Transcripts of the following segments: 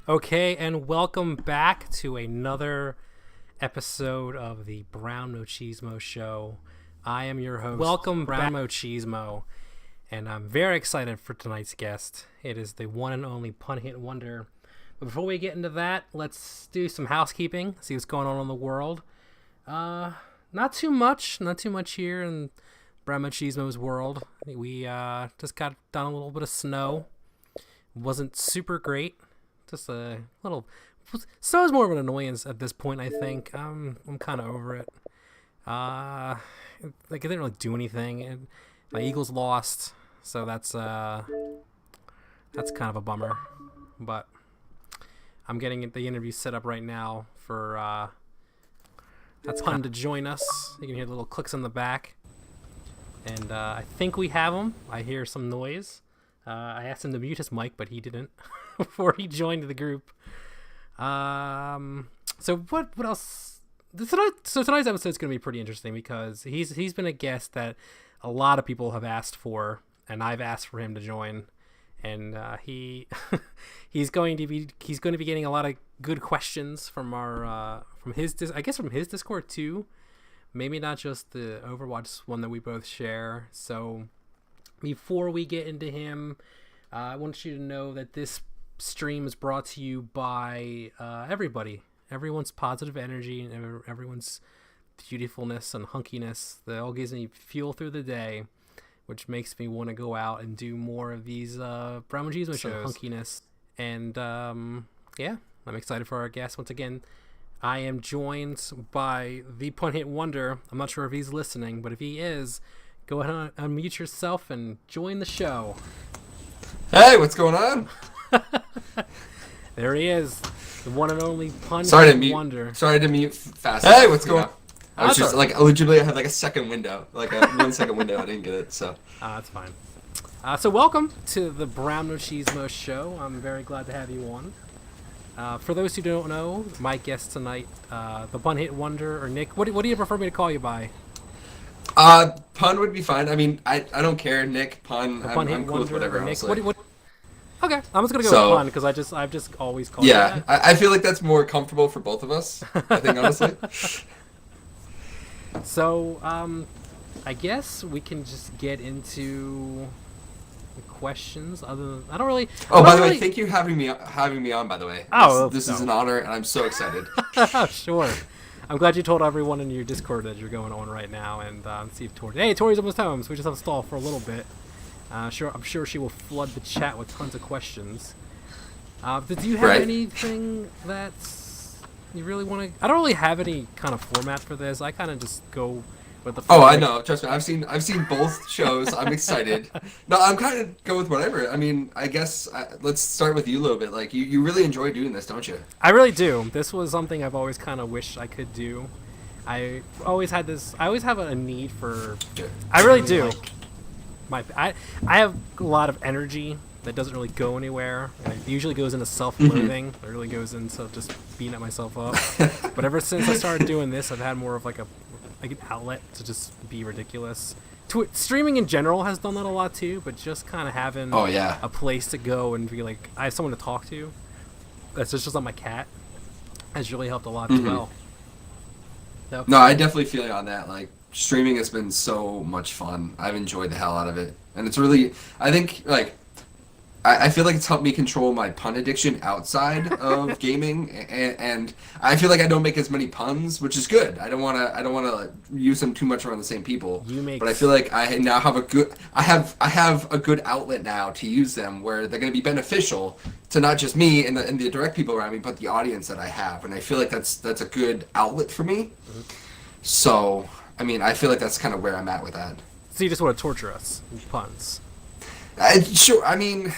Okay, and welcome back to another episode of the Brown Machismo Show. I am your host, welcome Brown Machismo, and I'm very excited for tonight's guest. It is the one and only ThePunHitWonder. But before we get into that, let's do some housekeeping, see what's going on in the world. Not too much here in Brown Machismo's world. We just got done a little bit of snow. Wasn't super great. Just a little. Snow is more of an annoyance at this point, I think. I'm kind of over it. It didn't really do anything. And my Eagles lost, so that's kind of a bummer. But I'm getting the interview set up right now for that's fun to join us. You can hear the little clicks in the back, and I think we have him. I hear some noise. I asked him to mute his mic, but he didn't before he joined the group. So what else? Tonight's episode is going to be pretty interesting because he's been a guest that a lot of people have asked for, and I've asked for him to join, and he's going to be getting a lot of good questions from his Discord too. Maybe not just the Overwatch one that we both share. So before we get into him, I want you to know that this stream is brought to you by everybody. Everyone's positive energy and everyone's beautifulness and hunkiness. That all gives me fuel through the day, which makes me want to go out and do more of these Brown Machismo shows. Hunkiness. And yeah, I'm excited for our guest. Once again, I am joined by ThePunHitWonder. I'm not sure if he's listening, but if he is, go ahead and unmute yourself and join the show. Hey, what's going on? There he is, the one and only ThePunHitWonder. Sorry to mute fast. Hey, what's going on? I was just legitimately, I had a second window, a 1 second window. I didn't get it, so. That's fine. So welcome to the Brown Machismo Show. I'm very glad to have you on. For those who don't know, my guest tonight, ThePunHitWonder or Nick. What do you prefer me to call you by? Pun would be fine. I mean, I don't care. Nick, Pun. I'm cool with whatever. Nick. Okay, I'm just gonna go with Pun because I've just always called. Yeah, I feel like that's more comfortable for both of us. I think honestly. So, I guess we can just get into the questions. I don't really. Oh, by the way, thank you having me on. By the way, this is an honor, and I'm so excited. Sure. I'm glad you told everyone in your Discord that you're going on right now, and see if Tori's almost home, so we just have to stall for a little bit. I'm sure she will flood the chat with tons of questions. Did you have anything that you really want to? I don't really have any kind of format for this. I kind of just go with the. Oh, I know. Trust me. I've seen both shows. I'm excited. No, I'm kind of go with whatever. I mean, I guess let's start with you a little bit. Like you really enjoy doing this, don't you? I really do. This was something I've always kind of wished I could do. I always have a need for. I really do. I have a lot of energy that doesn't really go anywhere. And it usually goes into self-loathing. It really goes into just beating at myself up. But ever since I started doing this, I've had more of an outlet to just be ridiculous. Streaming in general has done that a lot too, but just kind of having a place to go and be like, I have someone to talk to. That's just like my cat. Has really helped a lot as well. So, no, I definitely feel you on that. Like, streaming has been so much fun. I've enjoyed the hell out of it. And it's really, I think, I feel like it's helped me control my pun addiction outside of gaming, and I feel like I don't make as many puns, which is good. I don't want to use them too much around the same people. But I feel like I now have I have a good outlet now to use them where they're going to be beneficial to not just me and the direct people around me, but the audience that I have. And I feel like that's a good outlet for me. Mm-hmm. So, I mean, I feel like that's kind of where I'm at with that. So you just want to torture us with puns? Sure. I mean,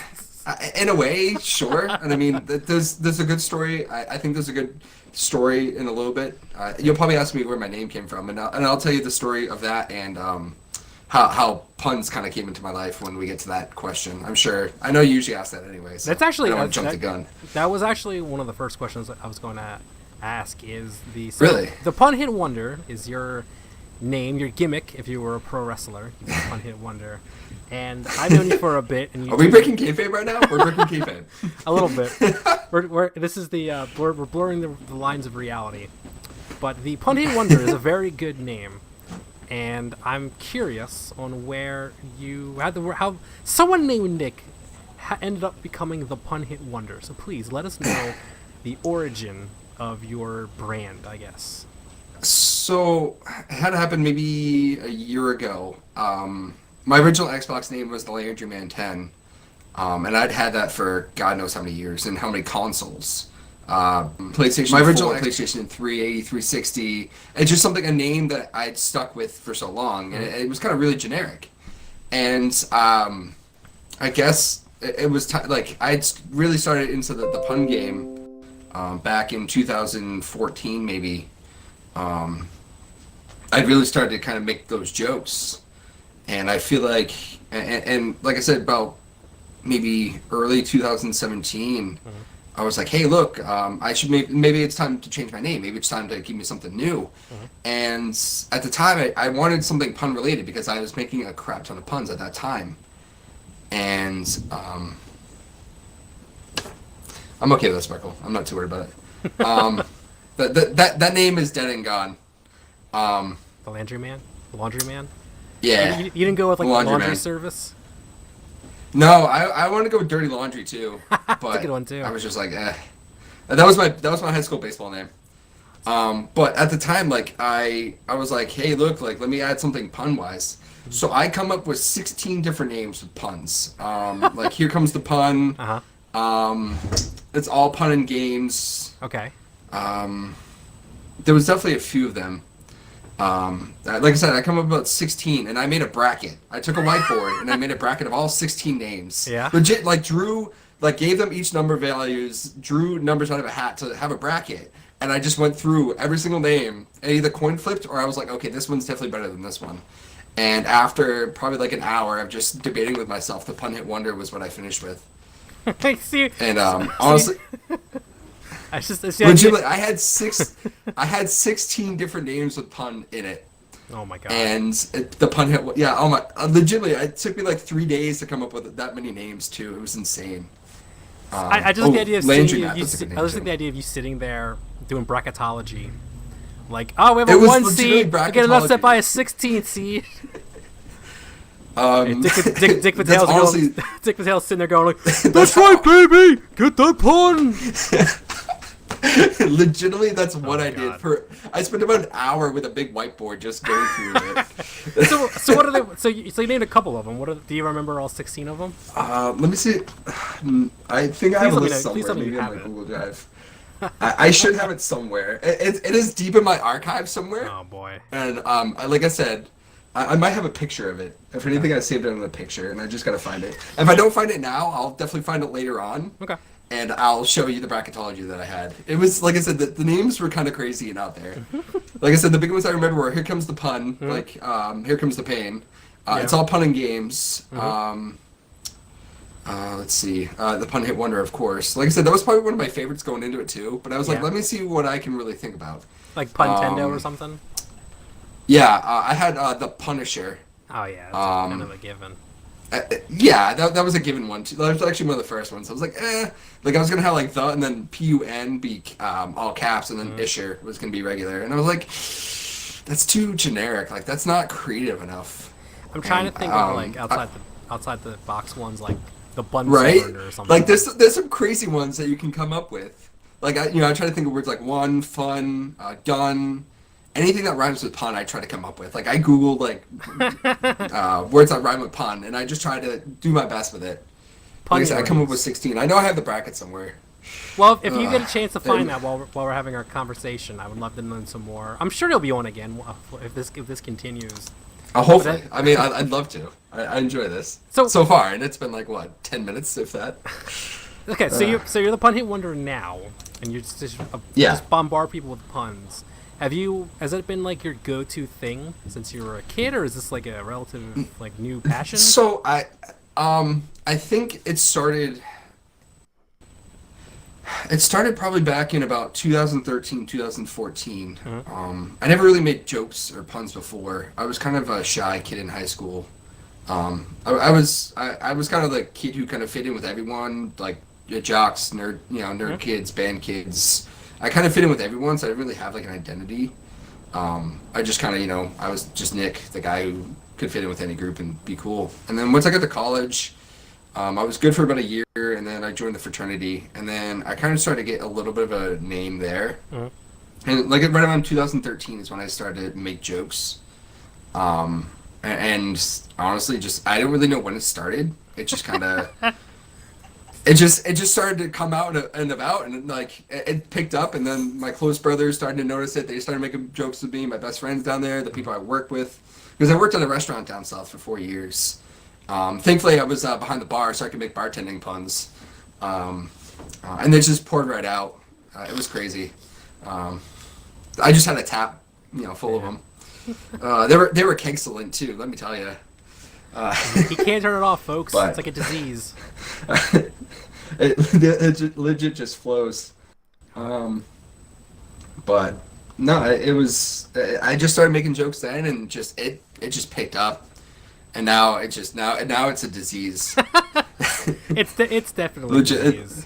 in a way, sure. And I mean, there's a good story. I think there's a good story in a little bit. You'll probably ask me where my name came from, and I'll tell you the story of that and how puns kind of came into my life when we get to that question. I'm sure. I know you usually ask that anyway. So that's actually I don't want to jump the gun. That was actually one of the first questions I was going to ask. Is really the ThePunHitWonder is your name, your gimmick, if you were a pro wrestler, you'd be the Pun Hit Wonder. And I've known you for a bit. And Are we breaking kayfabe right now? We're breaking kayfabe. A little bit. This is the we're blurring the lines of reality. But the Pun Hit Wonder is a very good name, and I'm curious on where you had how someone named Nick ended up becoming the Pun Hit Wonder. So please let us know the origin of your brand, I guess. So it had happened maybe a year ago. My original Xbox name was the Landry Man 10, and I'd had that for God knows how many years and how many consoles. PlayStation. My original PlayStation 380, 360. It's just a name that I'd stuck with for so long, and it was kind of really generic. And I guess it was I'd really started into the pun game back in 2014, maybe. I really started to kind of make those jokes. And I feel like, and like I said, about maybe early 2017, I was like, hey, look, I should maybe it's time to change my name. Maybe it's time to give me something new. And at the time, I wanted something pun related because I was making a crap ton of puns at that time. And I'm okay with that, Sparkle. I'm not too worried about it. That name is dead and gone. The Landry Man? The Laundry Man? Yeah. You didn't go with laundry man. service? No, I wanted to go with Dirty Laundry too. But That's a good one too. I was just like, eh. That was my high school baseball name. But at the time, I was like, hey, look, let me add something pun wise. So I come up with 16 different names with puns. Here Comes the Pun. It's all pun and games. Okay. There was definitely a few of them. Like I said, I come up with about 16, and I made a bracket. I took a whiteboard and I made a bracket of all 16 names. Yeah. Legit, drew, gave them each number values, drew numbers out of a hat to have a bracket, and I just went through every single name and either coin flipped or I was like, okay, this one's definitely better than this one. And after probably an hour of just debating with myself, the Pun Hit Wonder was what I finished with. See, and honestly. Legitimately, I had 16 different names with pun in it. Oh my god! And the Pun Hit, yeah. Oh my! Legitimately, it took me 3 days to come up with that many names too. It was insane. I just like the idea of seeing you. I just like the idea of you sitting there doing bracketology, we have a 1 seed, we get an upset by a 16th seed. Dick Patel's sitting there going "That's right, baby, get that pun." Legitimately, that's what I did. I spent about an hour with a big whiteboard just going through it. So what are they? So you named a couple of them. Do you remember all 16 of them? Let me see. I think I have a list somewhere. Maybe on my Google Drive. I should have it somewhere. It is deep in my archive somewhere. Oh boy! And like I said, I might have a picture of it. If anything, I saved it in a picture, and I just gotta find it. If I don't find it now, I'll definitely find it later on. Okay. And I'll show you the bracketology that I had. It was, like I said, the names were kind of crazy and out there. Like I said, the big ones I remember were Here Comes the Pun, Here Comes the Pain. It's all pun and games. Let's see. The Pun Hit Wonder, of course. Like I said, that was probably one of my favorites going into it, too. But I was like, let me see what I can really think about. Like Puntendo or something? Yeah, I had The Punisher. Oh, yeah. That's kind of a given. Yeah, that was a given one too. That was actually one of the first ones. I was like, I was gonna have the and then PUN be all caps, and then Isher was gonna be regular, and I was like, that's too generic. That's not creative enough. I'm trying to think of outside the box ones, like the Bun right? Cylinder or something. There's some crazy ones that you can come up with. I try to think of words like one, fun, done. Anything that rhymes with pun, I try to come up with. I Googled words that rhyme with pun, and I just try to do my best with it. Like I said, I come up with 16. I know I have the bracket somewhere. Well, if you get a chance to find that while we're having our conversation, I would love to learn some more. I'm sure you'll be on again if this continues. Hopefully. I'd love to. I enjoy this so far, and it's been 10 minutes, if that. Okay, so you're the Pun Hit Wonder now, and you just bombard people with puns. Has it been your go-to thing since you were a kid, or is this a relative new passion? So I think it started. It started probably back in about 2013, 2014. Mm-hmm. I never really made jokes or puns before. I was kind of a shy kid in high school. I was kind of the kid who kind of fit in with everyone, like jocks, nerd kids, band kids. I kind of fit in with everyone, so I didn't really have like an identity. I just kind of, I was just Nick, the guy who could fit in with any group and be cool. And then once I got to college, I was good for about a year, and then I joined the fraternity, and then I kind of started to get a little bit of a name there. Mm-hmm. And like right around 2013 is when I started to make jokes. And honestly, just I don't really know when it started. It just kind of it just started to come out and about, and like it picked up, and then my close brothers started to notice it. They started making jokes with me, my best friends down there, the people I work with, because I worked at a restaurant down south for 4 years. Thankfully, I was behind the bar, so I could make bartending puns, and they just poured right out. It was crazy. I just had a tap, full of them. They were excellent too. Let me tell you. You can't turn it off, folks. But, it's like a disease. it legit just flows. But no, it was. I just started making jokes then, and it just picked up, and now it's a disease. It's definitely legit. a disease.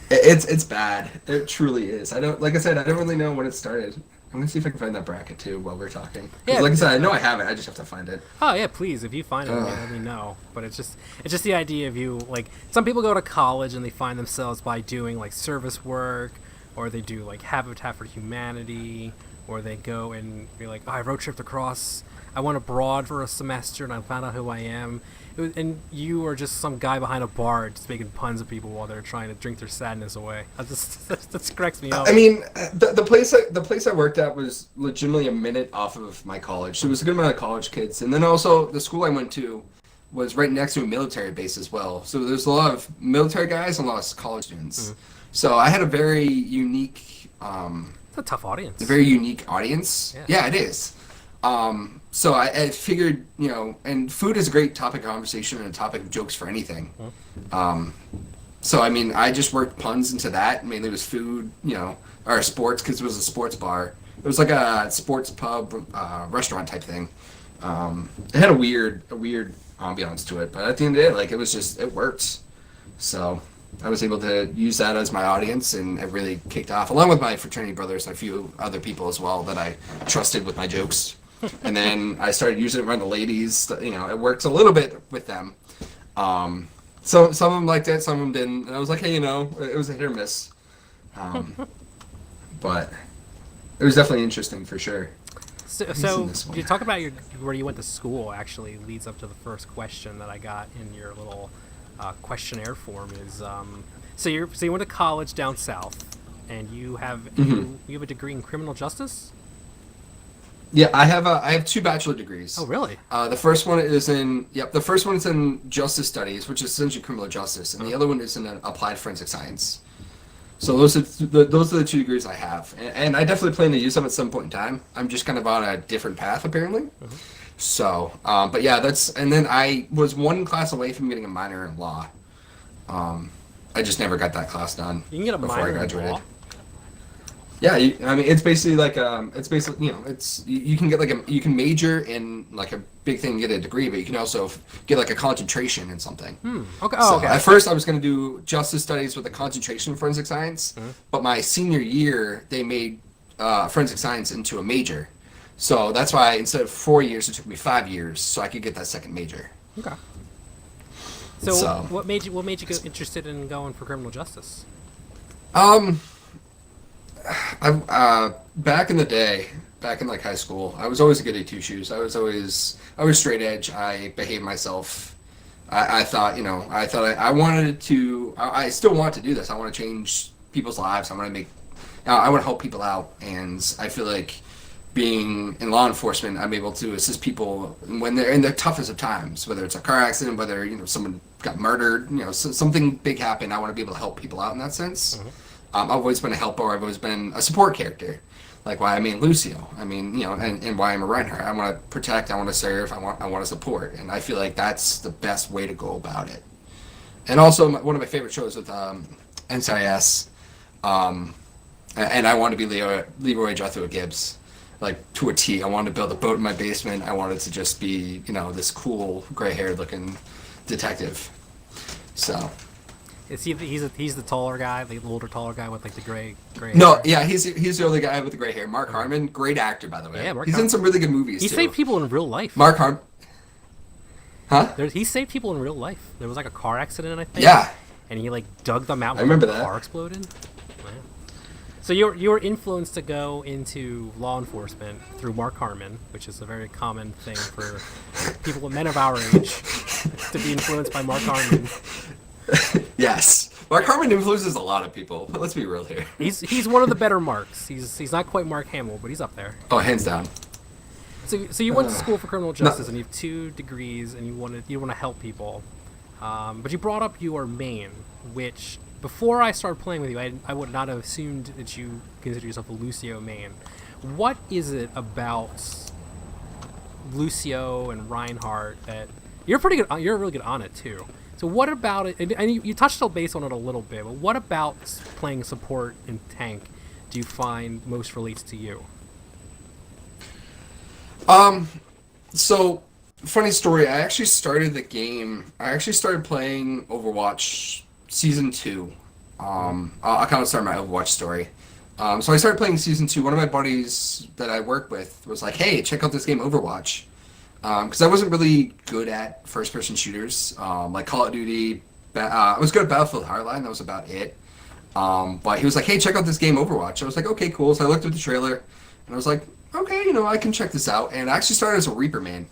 It's bad. It truly is. I don't really know when it started. I'm gonna see if I can find that bracket too while we're talking. Yeah, like I said, I know I have it. I just have to find it. Oh yeah, please. If you find it, let me know. But it's just the idea of you like some people go to college and they find themselves by doing like service work, or they do like Habitat for Humanity, or they go and be like, oh, I road tripped across. I went abroad for a semester and I found out who I am. And you are just some guy behind a bar just making puns of people while they're trying to drink their sadness away. That cracks me up. I mean, the place I worked at was legitimately a minute off of my college. So it was a good amount of college kids. And then also the school I went to was right next to a military base as well. So there's a lot of military guys and a lot of college students. Mm-hmm. So I had a very unique... it's a tough audience. A very unique audience. Yeah, it is. So I figured, and food is a great topic of conversation and a topic of jokes for anything. So, I mean, I just worked puns into that. Mainly it was food, or sports, because it was a sports bar. It was like a sports pub, restaurant type thing. It had a weird ambiance to it, but at the end of the day, it worked. So I was able to use that as my audience, and it really kicked off, along with my fraternity brothers and a few other people as well that I trusted with my jokes. And then I started using it around the ladies. It worked a little bit with them. So some of them liked it, some of them didn't. And I was like, hey, it was a hit or miss. But it was definitely interesting for sure. So you talk about where you went to school actually leads up to the first question that I got in your little questionnaire form is so you went to college down south and you have you have a degree in criminal justice? Yeah, I have 2 bachelor degrees. Oh, really? The first one is in justice studies, which is essentially criminal justice, and the other one is in applied forensic science. So those are the 2 degrees I have, and I definitely plan to use them at some point in time. I'm just kind of on a different path apparently. Mm-hmm. So, but yeah, and then I was 1 class away from getting a minor in law. I just never got that class done. You can get a minor in law? Yeah, it's basically like you can get you can major in like a big thing and get a degree, but you can also get like a concentration in something. Okay. Okay. At first, I was going to do justice studies with a concentration in forensic science, but my senior year they made forensic science into a major, so that's why instead of 4 years, it took me 5 years so I could get that second major. Okay. So what made you get interested in going for criminal justice? Back in the day, back in like high school, I was always a goody two shoes. I was straight edge. I behaved myself. I thought, I wanted to. I still want to do this. I want to change people's lives. I want to help people out, and I feel like being in law enforcement, I'm able to assist people when they're in the toughest of times, whether it's a car accident, whether someone got murdered, something big happened. I want to be able to help people out in that sense. Mm-hmm. I've always been a helper. I've always been a support character, like why I made Lucio. And why I'm a Reinhardt. I want to protect. I want to serve. I want to support. And I feel like that's the best way to go about it. And also, one of my favorite shows with NCIS, and I wanted to be Leroy Jethro Gibbs, like to a T. I wanted to build a boat in my basement. I wanted to just be, this cool gray-haired looking detective. So. Is he's the taller guy, the older taller guy with like the gray No, hair? yeah, he's the other guy with the gray hair. Mark Harmon, great actor by the way. Yeah, Mark he's Harmon. in some really good movies. He too. saved people in real life. Mark Harmon. Huh? He saved people in real life. There was like a car accident, I think. Yeah. And he like dug them out. I remember the that. Car exploded. Wow. So you were influenced to go into law enforcement through Mark Harmon, which is a very common thing for people, men of our age, to be influenced by Mark Harmon. Yes. Mark Harmon influences a lot of people. Let's be real here. He's one of the better Marks. He's not quite Mark Hamill, but he's up there. Oh, hands down. So you went to school for criminal justice, and you have 2 degrees, and you want to help people. But you brought up your main, which before I started playing with you, I would not have assumed that you consider yourself a Lucio main. What is it about Lucio and Reinhardt that you're pretty good? You're really good on it too. So what about it? And you touched on base on it a little bit, but what about playing support and tank do you find most relates to you? So, funny story. I actually started the game. I actually started playing Overwatch Season 2. I'll kind of start my Overwatch story. So I started playing Season 2. One of my buddies that I work with was like, hey, check out this game Overwatch. Because I wasn't really good at first-person shooters. Like Call of Duty. I was good at Battlefield Hardline. That was about it. But he was like, hey, check out this game Overwatch. I was like, okay, cool. So I looked at the trailer, and I was like, okay, I can check this out. And I actually started as a Reaper man.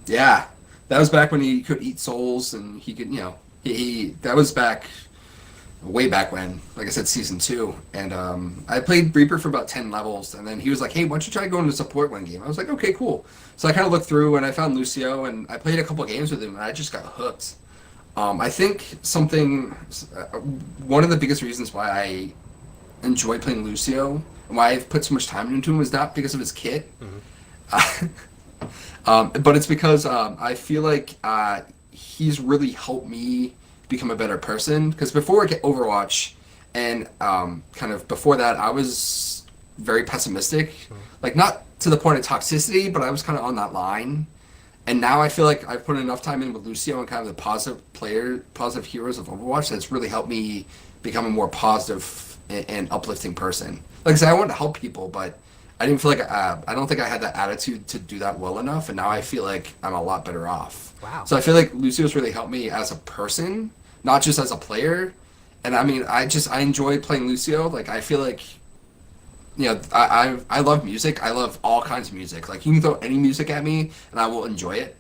Yeah, that was back when he could eat souls, and he could, that was way back when, like I said, Season 2. And I played Reaper for about 10 levels, and then he was like, hey, why don't you try going to support one game? I was like, okay, cool. So I kind of looked through, and I found Lucio, and I played a couple games with him, and I just got hooked. I think one of the biggest reasons why I enjoy playing Lucio and why I've put so much time into him is not because of his kit, but it's because I feel like he's really helped me become a better person. Because before I get Overwatch, and kind of before that, I was very pessimistic, like not to the point of toxicity, but I was kind of on that line. And now I feel like I've put enough time in with Lucio and kind of the positive heroes of Overwatch that's really helped me become a more positive and uplifting person. Like I said, I wanted to help people, but I didn't feel like I don't think I had that attitude to do that well enough. And now I feel like I'm a lot better off. Wow. So I feel like Lucio's really helped me as a person, not just as a player. And I mean, I enjoy playing Lucio. Like I feel like, I love music. I love all kinds of music. Like you can throw any music at me and I will enjoy it.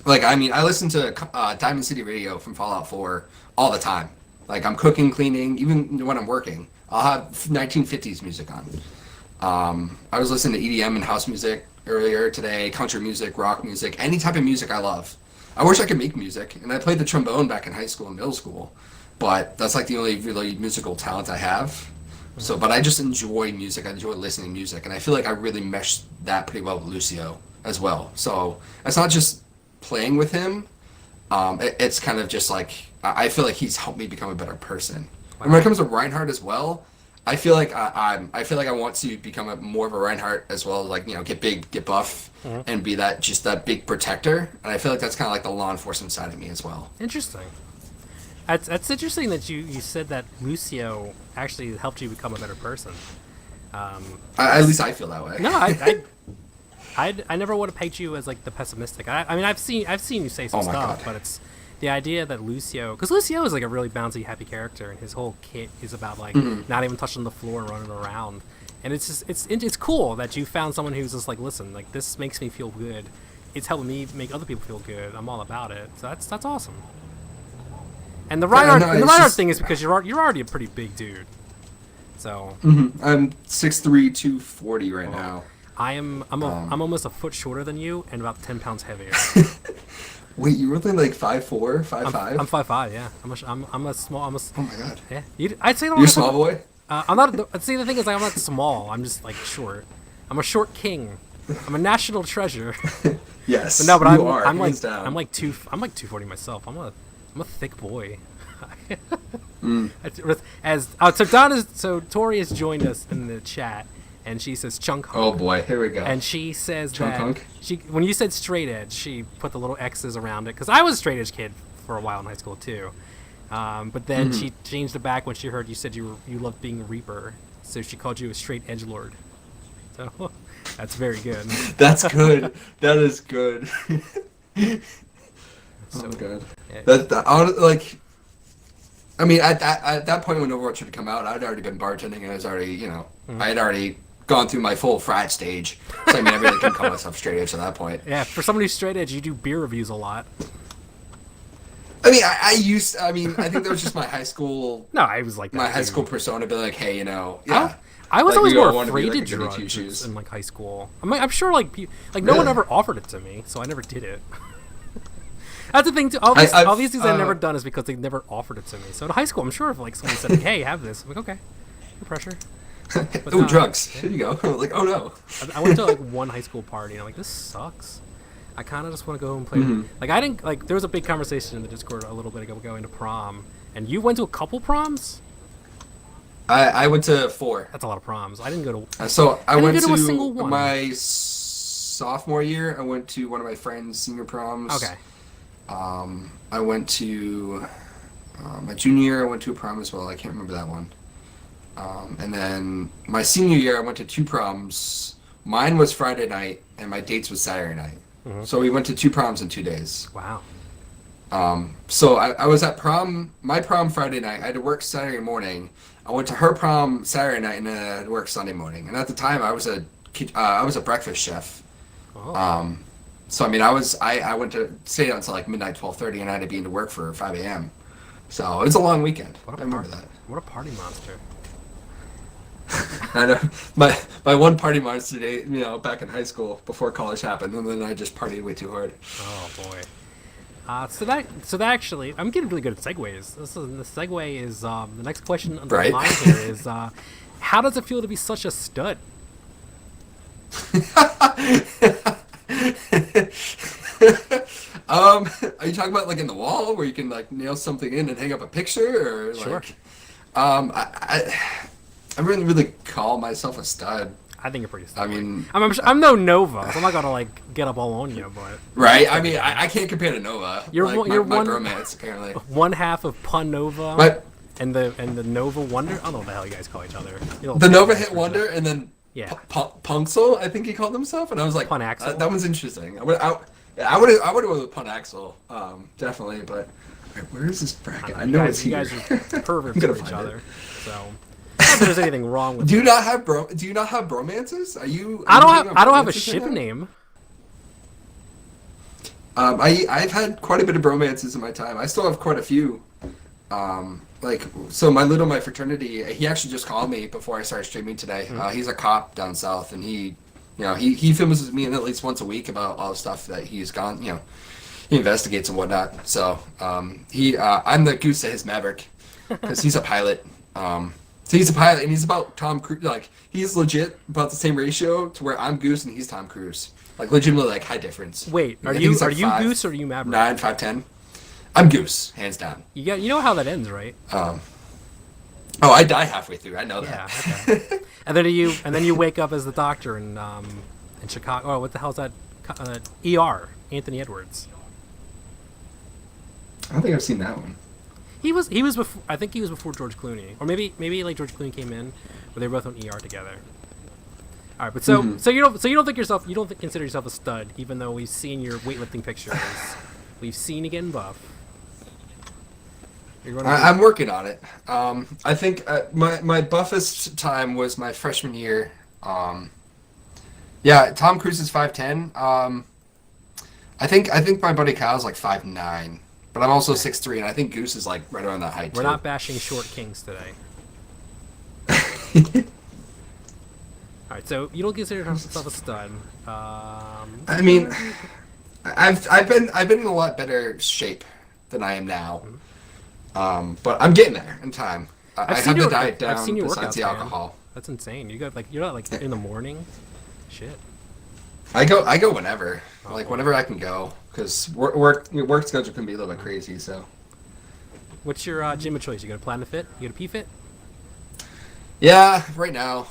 Like, I mean, I listen to Diamond City Radio from Fallout 4 all the time. Like I'm cooking, cleaning, even when I'm working, I'll have 1950s music on. I was listening to EDM and house music earlier today, country music, rock music, any type of music I love. I wish I could make music, and I played the trombone back in high school and middle school, but that's like the only really musical talent I have. So, but I just enjoy music. I enjoy listening to music, and I feel like I really meshed that pretty well with Lucio as well. So it's not just playing with him. It's kind of just like I feel like he's helped me become a better person. Wow. And when it comes to Reinhardt as well, I feel like I want to become more of a Reinhardt as well. Like get big, get buff, and be that big protector. And I feel like that's kind of like the law enforcement side of me as well. Interesting. That's interesting that you said that Lucio actually helped you become a better person. At least I feel that way. No, I never would have pegged you as like the pessimistic. I mean, I've seen you say some stuff, but it's the idea that Lucio, because Lucio is like a really bouncy, happy character, and his whole kit is about like not even touching the floor and running around. And it's just it's cool that you found someone who's just like, listen, like this makes me feel good. It's helping me make other people feel good. I'm all about it. So that's awesome. And the Reinhardt thing is because you're already a pretty big dude. So I'm 6'3", 240 right now. I'm almost a foot shorter than you and about 10 pounds heavier. Wait, you were like 5'4", 5'5"? I'm 5'5", yeah. I'm a small. Oh my god. Yeah. I'd say you're a small boy. I'm not. See, the thing is, like, I'm not small. I'm just like short. I'm a short king. I'm a national treasure. Yes. But no, but I'm like 240 myself. I'm I'm a thick boy. Mm. So Tori has joined us in the chat, and she says chunk hunk. Oh boy, here we go. And she says Chunk that hunk? when you said straight edge, she put the little X's around it because I was a straight edge kid for a while in high school too. But then she changed it back when she heard you said you loved being a Reaper, so she called you a straight edge lord. So that's very good. That's good. That is good. So oh god. Yeah. I mean, at that point when Overwatch had come out, I'd already been bartending, and I was already, I had already gone through my full frat stage. So I mean, I really can call myself straight edge at that point. Yeah, for somebody who's straight edge, you do beer reviews a lot. I mean, I think that was just my high school. No, I was like that my high too. school persona, be like, hey, yeah. I was Like, always we all more wanna be afraid like to a goody drugs two-shoes. in like high school. I'm sure no Really? one ever offered it to me, so I never did it. That's the thing too. All these things I've never done is because they never offered it to me. So in high school, I'm sure if like someone said, "Hey, have this," I'm like, "Okay, no pressure." But Ooh, no, drugs. yeah. Here you go. Like, oh no. I went to like one high school party, and I'm like, "This sucks." I kind of just want to go home and play. Like I didn't like. There was a big conversation in the Discord a little bit ago going to prom, and you went to a couple proms. I went to 4. That's a lot of proms. I didn't go to. So I went go to to a single one. my sophomore year. I went to one of my friends' senior proms. Okay. I went to my junior year. I went to a prom as well. I can't remember that one. And then my senior year, I went to 2 proms. Mine was Friday night, and my dates was Saturday night. So we went to 2 proms in 2 days. Wow. So I was at my prom Friday night. I had to work Saturday morning. I went to her prom Saturday night, and then I had to work Sunday morning. And at the time, I was a breakfast chef. Oh. So I mean, I went to stay until like midnight, 12:30, and I had to be into work for 5 a.m. So it was a long weekend. I remember that. What a party monster. I know my one party monster today, back in high school before college happened, and then I just partied way too hard. Oh boy. So that actually, I'm getting really good at segues. The segue is the next question on the Right. line here is, how does it feel to be such a stud? Are you talking about like in the wall where you can like nail something in and hang up a picture, or like? Sure. I wouldn't really call myself a stud. I think you're pretty stud. I mean, I'm no Nova, so I'm not gonna like get up all on you, but right? I mean, I can't compare to Nova. You're like, one- my you're one- bromance apparently. one half of Pun Nova But and the Nova Wonder. I don't know what the hell you guys call each other. You know, the Nova Hit Wonder, and then Yeah. Punxel, I think he called himself, and I was like, Pun Axel. That one's interesting. I would have went with Pun Axel, definitely. But where is this bracket? I know it's you here. guys are perverts I'm gonna for each find other. So not that there's anything wrong with Do you it. not have bromances? Are you? I don't have a bromances right ship now? name. I've had quite a bit of bromances in my time. I still have quite a few. So my fraternity, he actually just called me before I started streaming today. He's a cop down south, and he films with me at least once a week about all the stuff that he's gone. He investigates and whatnot. So I'm the goose to his maverick, because he's a pilot. So he's a pilot, and he's about Tom Cruise. Like, he's legit about the same ratio to where I'm Goose and he's Tom Cruise. Like, legitimately, like, high difference. Wait, I are think you he's like Goose or are you Maverick? 9, 5'10". I'm Goose, hands down. You know how that ends, right? Oh, I die halfway through. I know Yeah. that. Okay. and then you wake up as the doctor in Chicago. Oh, what the hell is that? ER. Anthony Edwards. I don't think I've seen that one. He was before. I think he was before George Clooney, or maybe like George Clooney came in, but they were both on ER together. All right, but so you don't consider yourself a stud, even though we've seen your weightlifting pictures, we've seen you getting buff. I'm working on it. I think my buffest time was my freshman year. Yeah, Tom Cruise is 5'10". I think my buddy Kyle's like 5'9". But I'm also 6'3", and I think Goose is like right around that height. We're too. not bashing short kings today. All right, so you don't consider yourself a stud. I mean, I've been in a lot better shape than I am now. But I'm getting there in time. I have the diet down. I've seen your besides workouts, the man. alcohol. That's insane. You're not like in the morning. Shit. I go whenever, Oh, like boy. whenever I can go, because work schedule can be a little bit crazy. So What's your gym of choice? You go to Planet Fit? You go to P-Fit? Yeah, right now.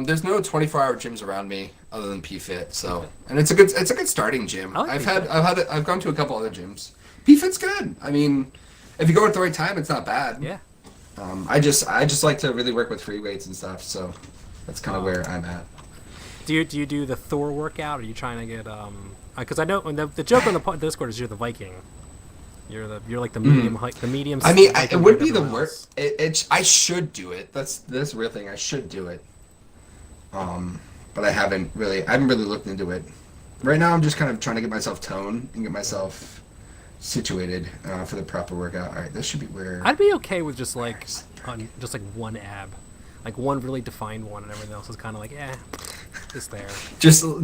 There's no 24-hour gyms around me other than PFit, so and it's a good starting gym. I like I've gone to a couple other gyms. PFit's good. I mean, if you go at the right time, it's not bad. Yeah. I just like to really work with free weights and stuff, so that's kind of where I'm at. Do you do the Thor workout? Or are you trying to get because I know the joke on the Discord is you're the Viking. You're like the medium height, the medium. I mean, height it would be the everyone worst. else. I should do it. That's the real thing. I should do it. But I haven't really looked into it. Right now, I'm just kind of trying to get myself toned and get myself situated for the proper workout. All right, this should be where I'd be okay with just like one ab, like one really defined one, and everything else is kind of like it's there. Just so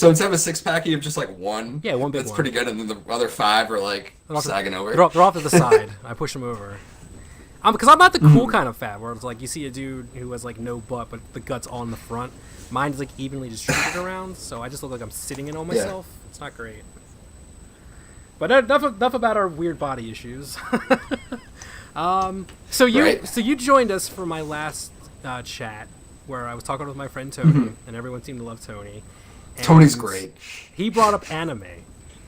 instead of a six pack, you have just like one. Yeah, one big That's one. pretty good, and then the other five are like sagging over. They're off to the side. I push them over. Because I'm not the cool kind of fat where it's like you see a dude who has like no butt but the guts all in the front. Mine's like evenly distributed around, so I just look like I'm sitting in on myself. Yeah. It's not great. But enough about our weird body issues. So you joined us for my last chat where I was talking with my friend Tony, and everyone seemed to love Tony. And Tony's great. He brought up anime,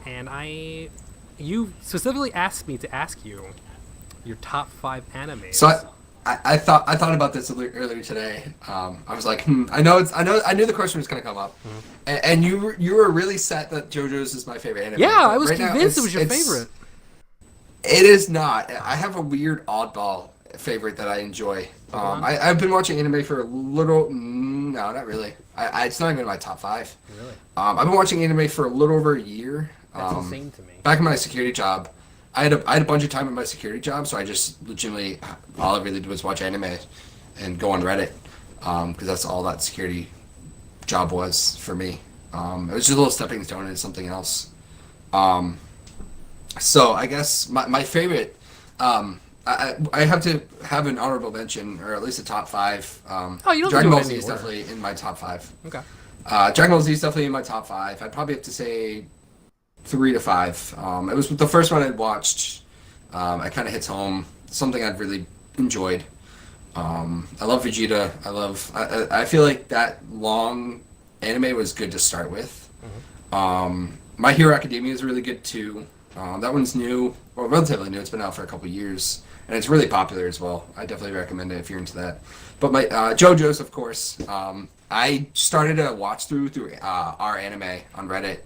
and you specifically asked me to ask you your top 5 animes. So I thought about this earlier today. I was like, I knew the question was gonna come up, and you were really set that JoJo's is my favorite anime. Yeah, I was convinced it was your favorite. It is not. I have a weird oddball favorite that I enjoy. I've been watching anime for a little. No, not really. It's not even in my top 5. Really? I've been watching anime for a little over a year. That's insane to me. Back in my security job, I had a bunch of time in my security job, so I just legitimately all I really did was watch anime and go on Reddit because that's all that security job was for me. It was just a little stepping stone into something else. So I guess my favorite, I have to have an honorable mention or at least a top 5. You don't Dragon do Ball it Z in is order. definitely in my top 5. Okay. Dragon Ball Z is definitely in my top 5. I'd probably have to say 3 to 5. It was the first one I'd watched. It kind of hits home. Something I'd really enjoyed. I love Vegeta. I feel like that long anime was good to start with. My Hero Academia is really good too. That one's new, or relatively new. It's been out for a couple years, and it's really popular as well. I definitely recommend it if you're into that. But my JoJo's, of course. I started a watch through our anime on Reddit,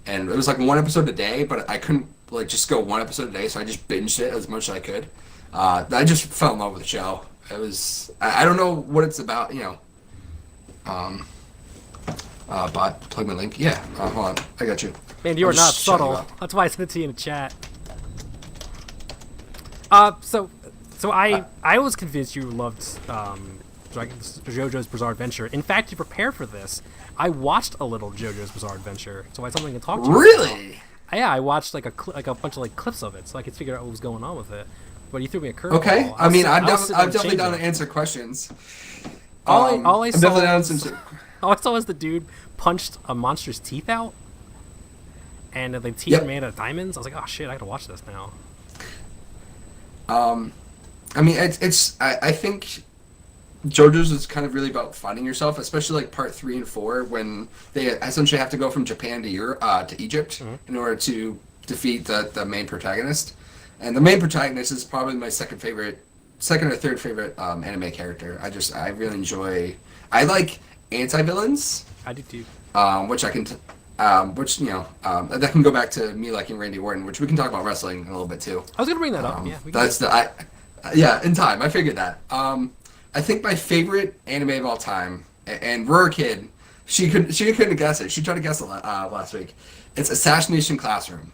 and it was like one episode a day, but I couldn't like just go one episode a day, so I just binged it as much as I could. I just fell in love with the show. It was I don't know what it's about, Bot, plug my link. Yeah, hold on, I got you. Man, you are not subtle. That's why I sent it to you in the chat. So I was convinced you loved JoJo's Bizarre Adventure. In fact, to prepare for this, I watched a little JoJo's Bizarre Adventure, so I had something to talk to you Really? about. Yeah, I watched like a bunch of like clips of it, so I could figure out what was going on with it. But you threw me a curveball. Okay, I mean, I'm definitely down to answer questions. All I I'm saw definitely down was, to all I saw was the dude punched a monster's teeth out, and the teeth were made out of diamonds. I was like, oh shit, I gotta watch this now. I mean, I think JoJo's is kind of really about finding yourself, especially like part 3 and 4 when they essentially have to go from Japan to Europe to Egypt in order to defeat the main protagonist. And the main protagonist is probably my second or third favorite anime character. I really enjoy. I like anti-villains. I do too. Which I can. That can go back to me liking Randy Orton, which we can talk about wrestling in a little bit too. I was gonna bring that up. Yeah, in time. I figured that. I think my favorite anime of all time, and we're a kid. She couldn't guess it. She tried to guess it last week. It's Assassination Classroom.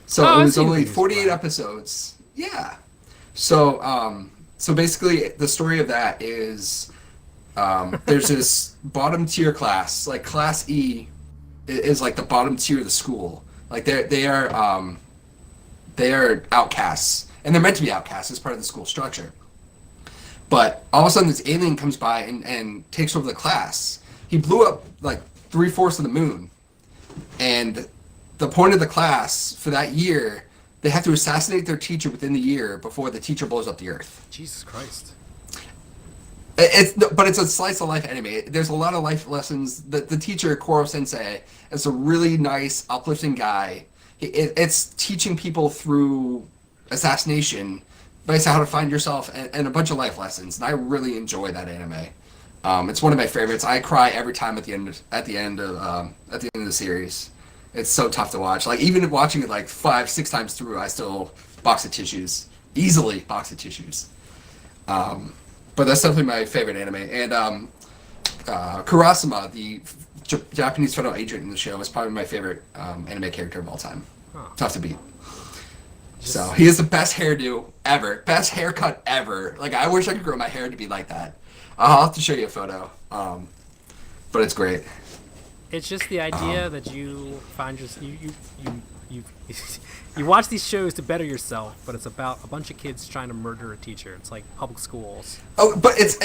So it was only 48 episodes. Yeah. So basically the story of that is there's this bottom tier class, like Class E is like the bottom tier of the school. Like they are outcasts, and they're meant to be outcasts as part of the school structure. But all of a sudden, this alien comes by and takes over the class. He blew up like 3/4 of the moon, and the point of the class for that year they have to assassinate their teacher within the year before the teacher blows up the earth. Jesus Christ. But it's a slice of life anime. There's a lot of life lessons. The teacher, Koro Sensei, is a really nice, uplifting guy. It's teaching people through assassination, basically how to find yourself, and a bunch of life lessons. And I really enjoy that anime. It's one of my favorites. I cry every time at the end of the series. It's so tough to watch. Like even watching it like 5-6 times through, I still easily box of tissues. But that's definitely my favorite anime. And Kurasama, the Japanese federal agent in the show, is probably my favorite anime character of all time. Huh. Tough to beat. So he has the best hairdo ever, best haircut ever. Like I wish I could grow my hair to be like that. I'll have to show you a photo. But it's great. It's just the idea that you find you watch these shows to better yourself, but it's about a bunch of kids trying to murder a teacher. It's like public schools. Oh, but it's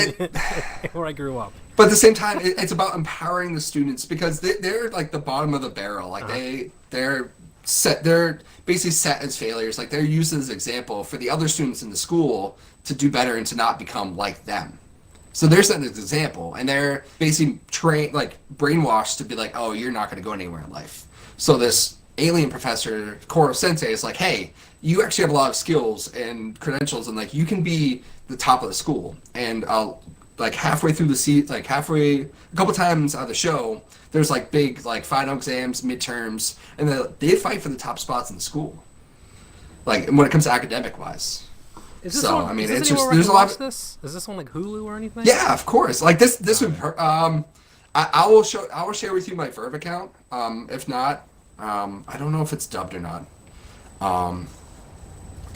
where I grew up. But at the same time, it's about empowering the students because they're like the bottom of the barrel. Like they're basically set as failures. Like they're used as an example for the other students in the school to do better and to not become like them. So they're setting an example, and they're basically brainwashed to be like, oh, you're not going to go anywhere in life. So this alien professor, Koro Sensei, is like, hey, you actually have a lot of skills and credentials, and like you can be the top of the school. And like halfway through a couple times out of the show, there's like big like final exams, midterms, and they fight for the top spots in the school. Like when it comes to academic wise. Is this so on, I mean, is it's this just there's a lot. Is this on like Hulu or anything? Yeah, of course. Like this would. I will share with you my Verve account. If not, I don't know if it's dubbed or not.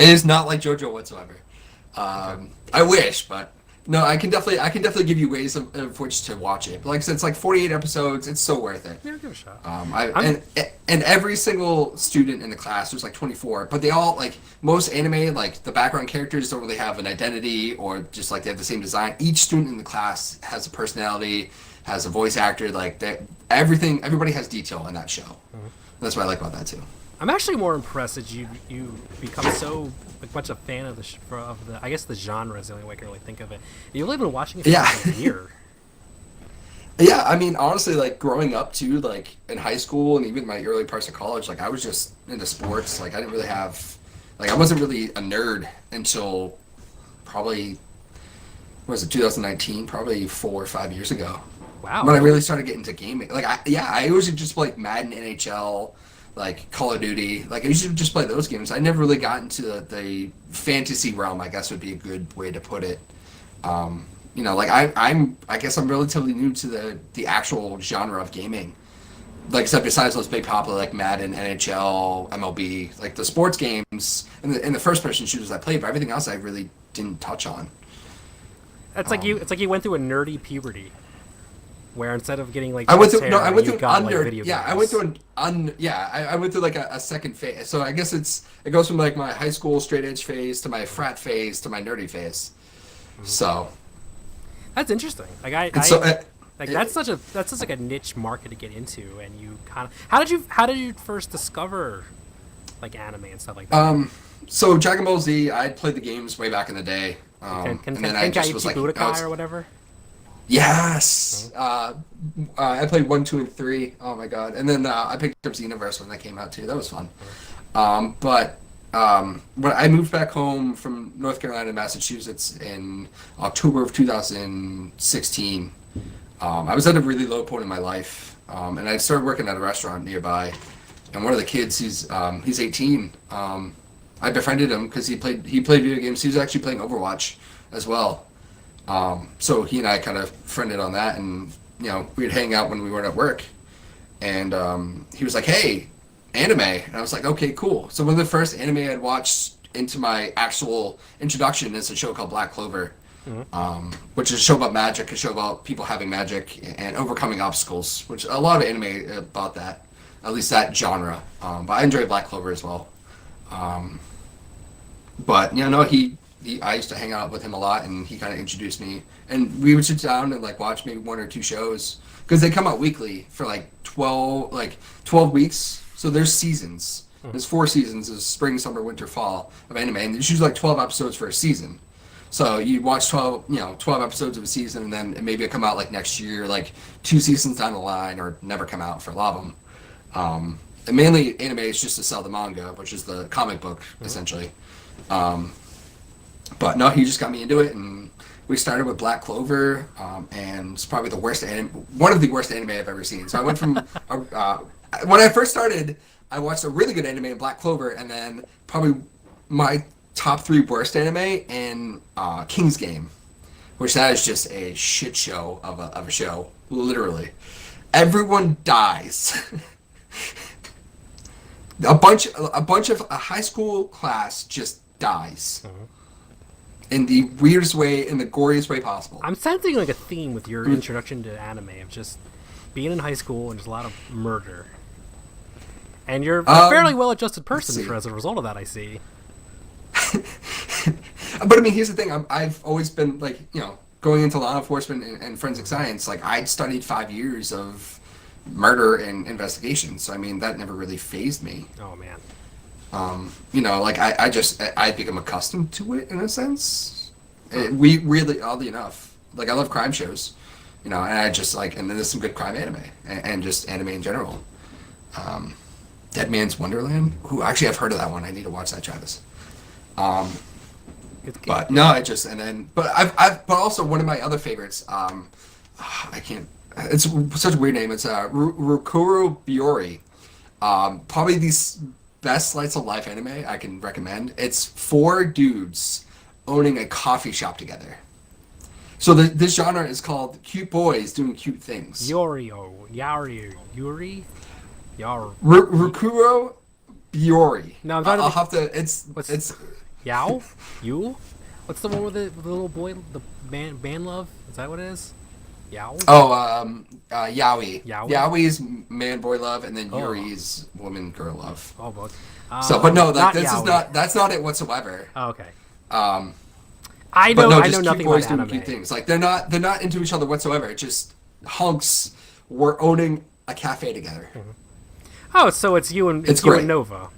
It is not like JoJo whatsoever. Okay. I wish, but no, I can definitely give you ways of which to watch it. But like I said, it's like 48 episodes. It's so worth it. Yeah, give it a shot. And every single student in the class, there's like 24, but they all like most anime, like the background characters don't really have an identity or just like they have the same design. Each student in the class has a personality, has a voice actor, like everybody has detail in that show. Mm-hmm. That's what I like about that too. I'm actually more impressed that you become so much a fan of the I guess the genre is the only way I can really think of it. You've only been watching it for like a year. Yeah, I mean, honestly, like growing up too, like in high school and even my early parts of college, like I was just into sports. Like I didn't really have, like I wasn't really a nerd until probably, 2019? Probably 4 or 5 years ago. Wow. When I really started getting into gaming. Like I always just played Madden, NHL, like Call of Duty. Like I used to just play those games. I never really got into the fantasy realm, I guess would be a good way to put it. You know, like I guess I'm relatively new to the actual genre of gaming. Like except besides those big popular like Madden, NHL, MLB, like the sports games and the first person shooters I played, but everything else I really didn't touch on. It's like you went through a nerdy puberty. Where instead of getting like I went through an video yeah, games. I went through I went through like a second phase. So I guess it goes from like my high school straight edge phase to my frat phase to my nerdy phase. Mm-hmm. So that's interesting. Like that's such like a niche market to get into, and you kind of how did you first discover like anime and stuff like that? So Dragon Ball Z, I played the games way back in the day. Can I just was like Budokai or whatever. Yes, I played 1, 2, and 3. Oh my god! And then I picked up Xenoverse when that came out too. That was fun. But when I moved back home from North Carolina to Massachusetts in October of 2016, I was at a really low point in my life, and I started working at a restaurant nearby. And one of the kids, he's 18. I befriended him because he played video games. He was actually playing Overwatch as well. So he and I kind of friended on that, and you know we'd hang out when we weren't at work. And he was like, "Hey, anime," and I was like, "Okay, cool." So one of the first anime I'd watched into my actual introduction is a show called Black Clover, which is a show about magic, a show about people having magic and overcoming obstacles, which a lot of anime about that, at least that genre. But I enjoy Black Clover as well. But you know, I used to hang out with him a lot, and he kind of introduced me. And we would sit down and like watch maybe 1 or 2 shows because they come out weekly for like 12 weeks. So there's seasons. There's 4 seasons: is spring, summer, winter, fall of anime, and there's usually like 12 episodes for a season. So you watch 12 episodes of a season, and then maybe it come out like next year, like 2 seasons down the line, or never come out for a lot of them. And mainly anime is just to sell the manga, which is the comic book essentially. But no, he just got me into it, and we started with Black Clover, and it's probably one of the worst anime I've ever seen. So I went from when I first started, I watched a really good anime in Black Clover, and then probably my top 3 worst anime in King's Game, which that is just a shit show of a show, literally. Everyone dies. a bunch of a high school class just dies. In the weirdest way, in the goriest way possible. I'm sensing like a theme with your introduction to anime of just being in high school and just a lot of murder. And you're a fairly well-adjusted person as a result of that, I see. But I mean, here's the thing. I've always been like, going into law enforcement and forensic science. Like, I'd studied 5 years of murder and investigation. So I mean, that never really fazed me. Oh man. Like I become accustomed to it in a sense. We really, oddly enough, like I love crime shows, and I just like, and then there's some good crime anime and just anime in general. Dead Man's Wonderland. Who actually I've heard of that one. I need to watch that, Travis. But no, but also one of my other favorites. I can't. It's such a weird name. It's Rukuro Biori. Probably the best slice of life anime I can recommend. It's 4 dudes owning a coffee shop together. So this genre is called cute boys doing cute things. Yuri. Rukuro Biori. No, I'll have to. It's Yao? You? What's the one with the little boy, the man love? Is that what it is? Yao? Oh, Yaoi. Yaoi? Yaoi's man boy love, and then Yuri's woman girl love. Oh, both. But no, Yaoi. that's not it whatsoever. Oh, okay. I know nothing cute boys about doing anime. cute things. Like they're not into each other whatsoever. It's just hunks were owning a cafe together. Mm-hmm. Oh, so it's you and Nova.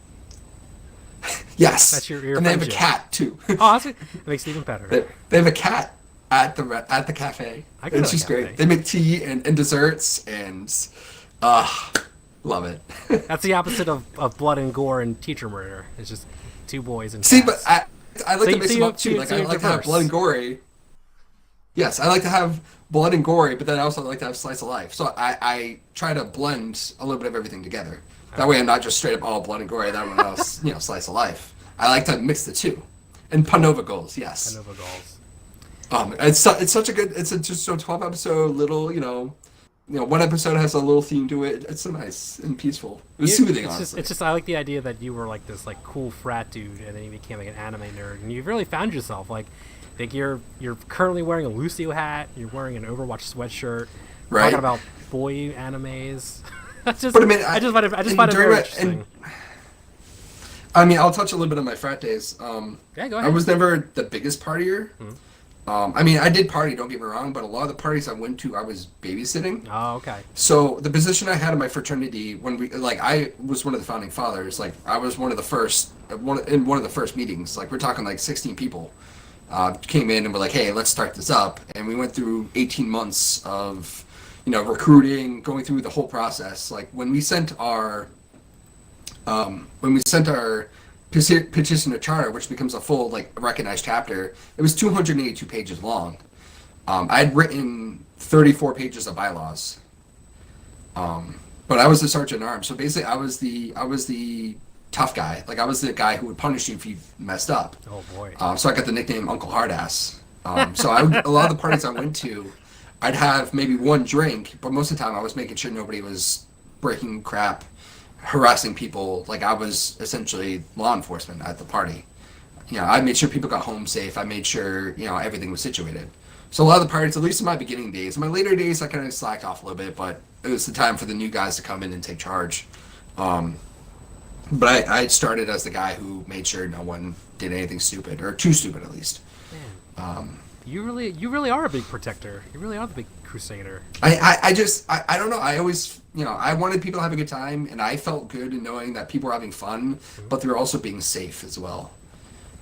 Yes. That's your and they have a friendship. cat too. Oh, that makes it even better. They have a cat at the cafe. It's just great. They make tea and desserts and love it. That's the opposite of blood and gore and teacher murder. It's just 2 boys and cats. See, but I like to mix them up too. Like I like to have blood and gory. Yes, I like to have blood and gory, but then I also like to have slice of life. So I try to blend a little bit of everything together. That way I'm not just straight up all blood and gory, that one else, slice of life. I like to mix the 2. And Panova goals, yes. Panova goals. It's such a good, it's just a 12 episode little, one episode has a little theme to it. It's so nice and peaceful. It was soothing, honestly. It's just I like the idea that you were like this like cool frat dude, and then you became like an anime nerd, and you've really found yourself. Like you're currently wearing a Lucio hat, you're wearing an Overwatch sweatshirt, right? Talking about boy animes. I just find it very interesting. I mean, I'll touch a little bit on my frat days. Yeah, go ahead. I was never the biggest partier. I mean, I did party, don't get me wrong, but a lot of the parties I went to, I was babysitting. Oh, okay. So the position I had in my fraternity, I was one of the founding fathers. Like, I was one of the first meetings. Like, we're talking like 16 people came in and were like, hey, let's start this up. And we went through 18 months of, recruiting, going through the whole process. Like, when we sent our petition to charter, which becomes a full recognized chapter, it was 282 pages long. I'd written 34 pages of bylaws, but I was the sergeant at arms, so basically I was the tough guy. Like, I was the guy who would punish you if you messed up. Oh boy. So I got the nickname Uncle Hardass. So a lot of the parties I went to, I'd have maybe 1 drink, but most of the time I was making sure nobody was breaking crap, harassing people. Like, I was essentially law enforcement at the party. I made sure people got home safe. I made sure, everything was situated. So a lot of the parties, at least in my beginning days, in my later days, I kind of slacked off a little bit, but it was the time for the new guys to come in and take charge. But I started as the guy who made sure no one did anything stupid, or too stupid at least. You really are a big protector. You really are the big crusader. I don't know. I always, I wanted people to have a good time, and I felt good in knowing that people were having fun, but they were also being safe as well.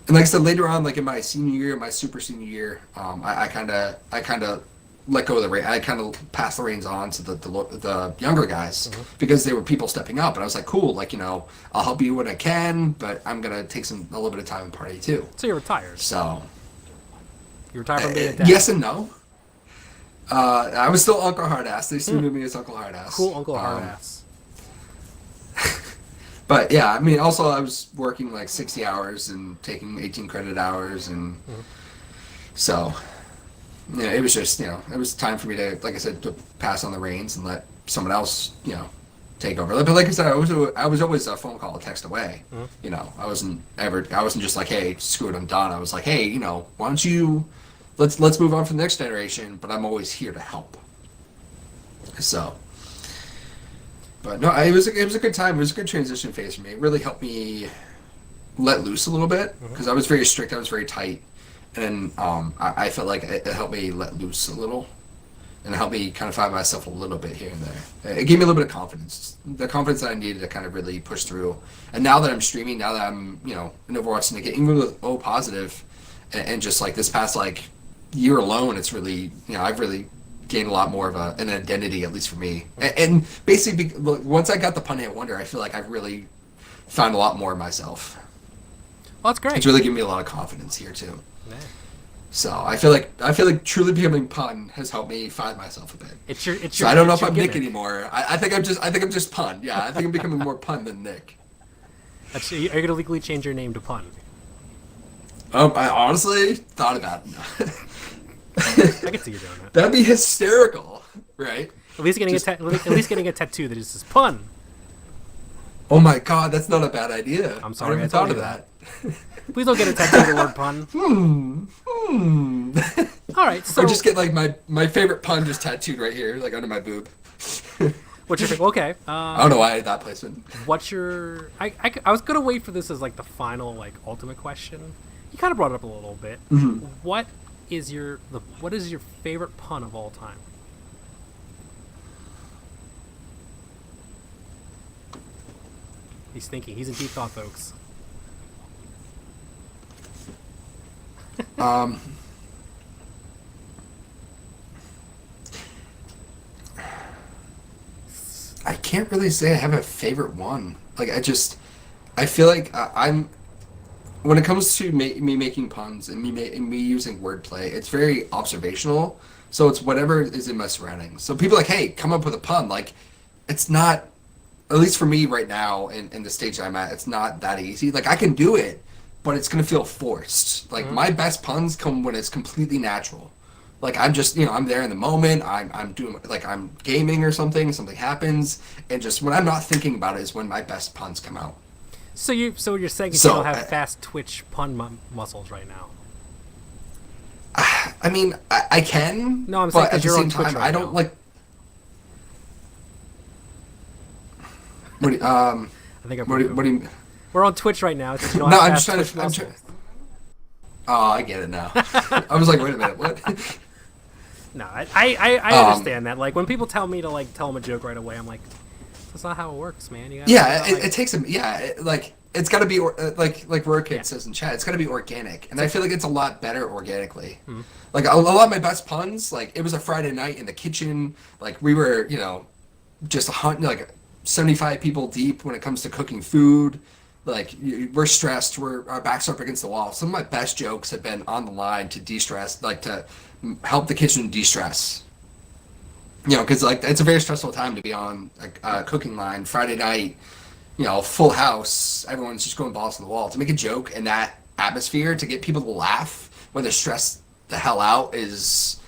And like I said, later on, like in my senior year, my super senior year, I kind of let go of the reins. I kind of passed the reins on to the younger guys because they were people stepping up, and I was like, cool, like I'll help you when I can, but I'm gonna take a little bit of time and party too. So you're retired. So you retired from being a dad. Yes and no. I was still Uncle Hardass. They still knew me as Uncle Hardass. Cool Uncle Hardass. But yeah, I mean, also I was working like 60 hours and taking 18 credit hours, and so it was just it was time for me to, like I said, to pass on the reins and let someone else take over. But like I said, I was always a phone call, a text away. I wasn't just like, hey, screw it, I'm done. I was like, hey, why don't you let's move on from the next generation, but I'm always here to help. So, but no, it was a good time. It was a good transition phase for me. It really helped me let loose a little bit because I was very strict. I was very tight, and I felt like it helped me let loose a little, and it helped me kind of find myself a little bit here and there. It gave me a little bit of confidence, the confidence that I needed to kind of really push through. And now that I'm streaming, now that I'm in Overwatch Syndicate, even with O positive, and just like this past like year alone, it's really I've really gained a lot more of an identity, at least for me. And basically, once I got the ThePunHitWonder, I feel like I've really found a lot more of myself. Well, that's great. It's really given me a lot of confidence here too. Yeah. So I feel like truly becoming Pun has helped me find myself a bit. It's your. So I don't know if I'm Nick anymore. I think I'm just Pun. Yeah, I think I'm becoming more Pun than Nick. Are you gonna legally change your name to Pun? I honestly thought about it. I can see you doing that. That'd be hysterical, right? At least getting a tattoo that just says Pun. Oh my god, that's not a bad idea. I'm sorry, I never thought of that. Please don't get a tattoo of the word Pun. All right, so or just get like my favorite pun just tattooed right here, like under my boob. What's your okay? I don't know why I did that placement. What's your? I was gonna wait for this as like the final like ultimate question. You kind of brought it up a little bit. What is your favorite pun of all time? He's thinking. He's in deep thought, folks. I can't really say I have a favorite one. Like I feel like I'm. When it comes to me making puns and me using wordplay, it's very observational. So it's whatever is in my surroundings. So people are like, hey, come up with a pun. Like, it's not, at least for me right now in the stage I'm at, it's not that easy. Like, I can do it, but it's going to feel forced. Like, my best puns come when it's completely natural. Like, I'm just, I'm there in the moment. I'm doing, like, I'm gaming or something happens. And just when I'm not thinking about it is when my best puns come out. So you're saying you don't have fast twitch pun muscles right now? I mean, I can. No, I'm saying but at the you're same on Twitch time, right I don't now. like. What do you, I think I'm. what do you? We're on Twitch right now. So you don't No, have I'm fast just trying twitch to. I'm muscles. Oh, I get it now. I was like, wait a minute, what? No, I understand that. Like when people tell me to like tell them a joke right away, I'm like, that's not how it works, man. You gotta, Yeah, like, it takes some. Yeah, like it's got to be like Rorkid says in chat. It's got to be organic, and I feel like it's a lot better organically. Like a lot of my best puns, like it was a Friday night in the kitchen. Like we were, just like 75 people deep when it comes to cooking food. Like we're stressed, our backs are up against the wall. Some of my best jokes have been on the line to de-stress, like to help the kitchen de-stress. Because like it's a very stressful time to be on a cooking line Friday night. Full house, everyone's just going balls to the wall. To make a joke in that atmosphere, to get people to laugh when they're stressed the hell out is,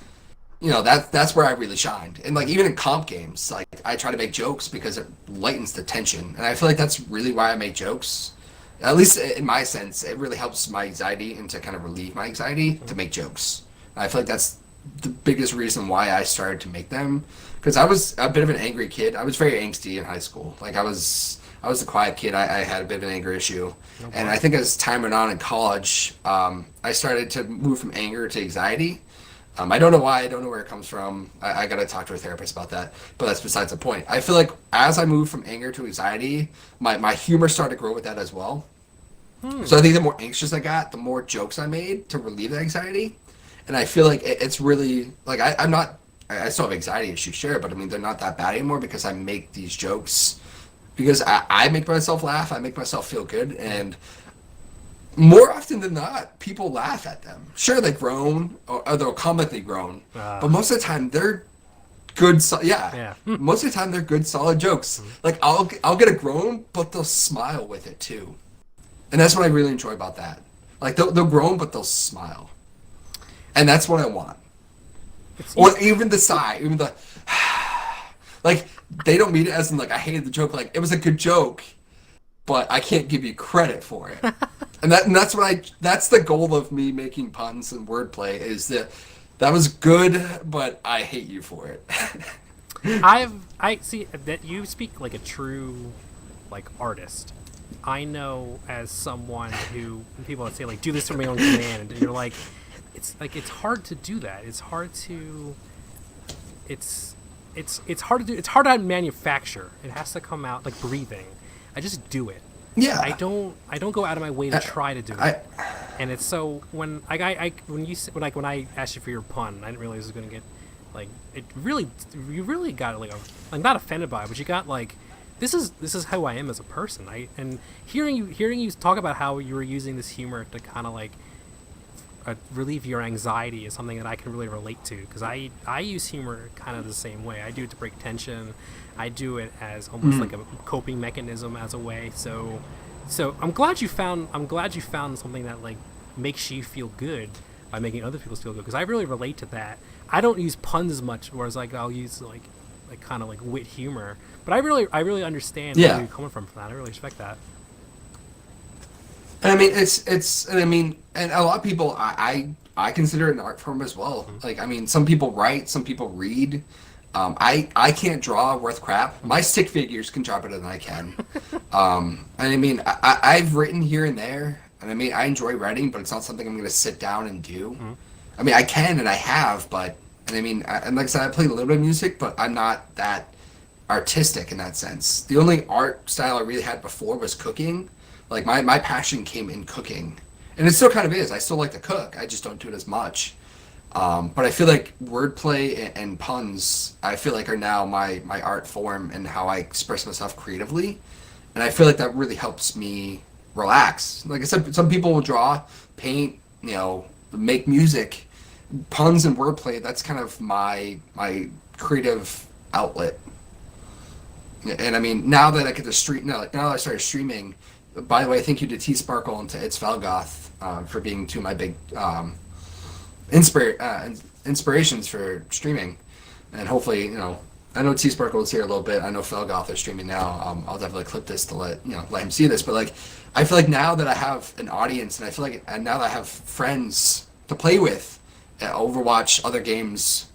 that's where I really shined. And like even in comp games, like I try to make jokes because it lightens the tension, and I feel like that's really why I make jokes. At least in my sense, it really helps my anxiety and to kind of relieve my anxiety to make jokes. And I feel like that's the biggest reason why I started to make them, because I was a bit of an angry kid. I was very angsty in high school. Like I was the quiet kid. I had a bit of an anger issue. And I think as time went on in college, I started to move from anger to anxiety. I don't know why. I don't know where it comes from. I got to talk to a therapist about that. But that's besides the point. I feel like as I moved from anger to anxiety, my humor started to grow with that as well. So I think the more anxious I got, the more jokes I made to relieve the anxiety. And I feel like it's really, like, I'm not, I still have anxiety issues, sure, but I mean, they're not that bad anymore because I make these jokes. Because I make myself laugh, I make myself feel good, and more often than not, people laugh at them. Sure, they groan, or they'll comically groan, but most of the time they're good. Yeah. Most of the time they're good, solid jokes. Like I'll get a groan, but they'll smile with it too, and that's what I really enjoy about that. Like they'll groan, but they'll smile, and that's what I want. Or even the sigh, even the like they don't mean it as in like I hated the joke. Like it was a good joke, but I can't give you credit for it. And that's the goal of me making puns and wordplay is that was good, but I hate you for it. I see that you speak like a true like artist. I know as someone who people would say like do this for my own command, and you're like it's hard to do that. It's hard to hard to do. It's hard to manufacture. It has to come out like breathing. I just do it. Yeah. I don't go out of my way to try to do it. And it's so when when I asked you for your pun, I didn't realize it was going to get like it really you really got like not offended by it, but you got like this is how I am as a person. And hearing you talk about how you were using this humor to kind of like relieve your anxiety is something that I can really relate to because I use humor kind of the same way. I do it to break tension. I do it as almost like a coping mechanism as a way. So I'm glad you found something that like makes you feel good by making other people feel good because I really relate to that. I don't use puns as much, whereas like I'll use like kind of like wit humor. But I really understand where you're coming from that. I really respect that. And I mean, and a lot of people, I consider it an art form as well. Like, I mean, some people write, some people read. I can't draw worth crap. My stick figures can draw better than I can. And I mean, I've written here and there, and I mean, I enjoy writing, but it's not something I'm going to sit down and do. I mean, I can and I have, and I mean, and like I said, I play a little bit of music, but I'm not that artistic in that sense. The only art style I really had before was cooking. Like my passion came in cooking, and it still kind of is. I still like to cook. I just don't do it as much. But I feel like wordplay and puns, I feel like are now my art form and how I express myself creatively. And I feel like that really helps me relax. Like I said, some people will draw, paint, make music. Puns and wordplay, that's kind of my creative outlet. And I mean, now that I get to stream, now that I started streaming, by the way, thank you to T Sparkle and to It's Felgoth for being two of my big inspirations for streaming. And hopefully, I know T Sparkle is here a little bit. I know Felgoth is streaming now. I'll definitely clip this to let him see this. But like, I feel like now that I have an audience, and I feel like now that I have friends to play with, Overwatch, other games,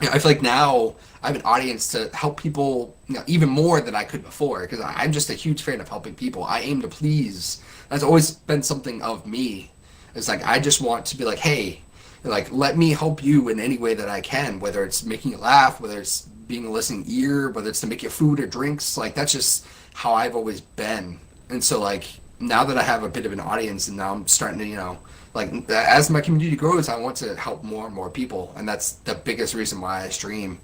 I feel like now I have an audience to help people even more than I could before because I'm just a huge fan of helping people. I aim to please. That's always been something of me. It's like I just want to be like, hey, like let me help you in any way that I can, whether it's making you laugh, whether it's being a listening ear, whether it's to make you food or drinks. Like that's just how I've always been. And so like now that I have a bit of an audience and now I'm starting to like as my community grows, I want to help more and more people, and that's the biggest reason why I stream.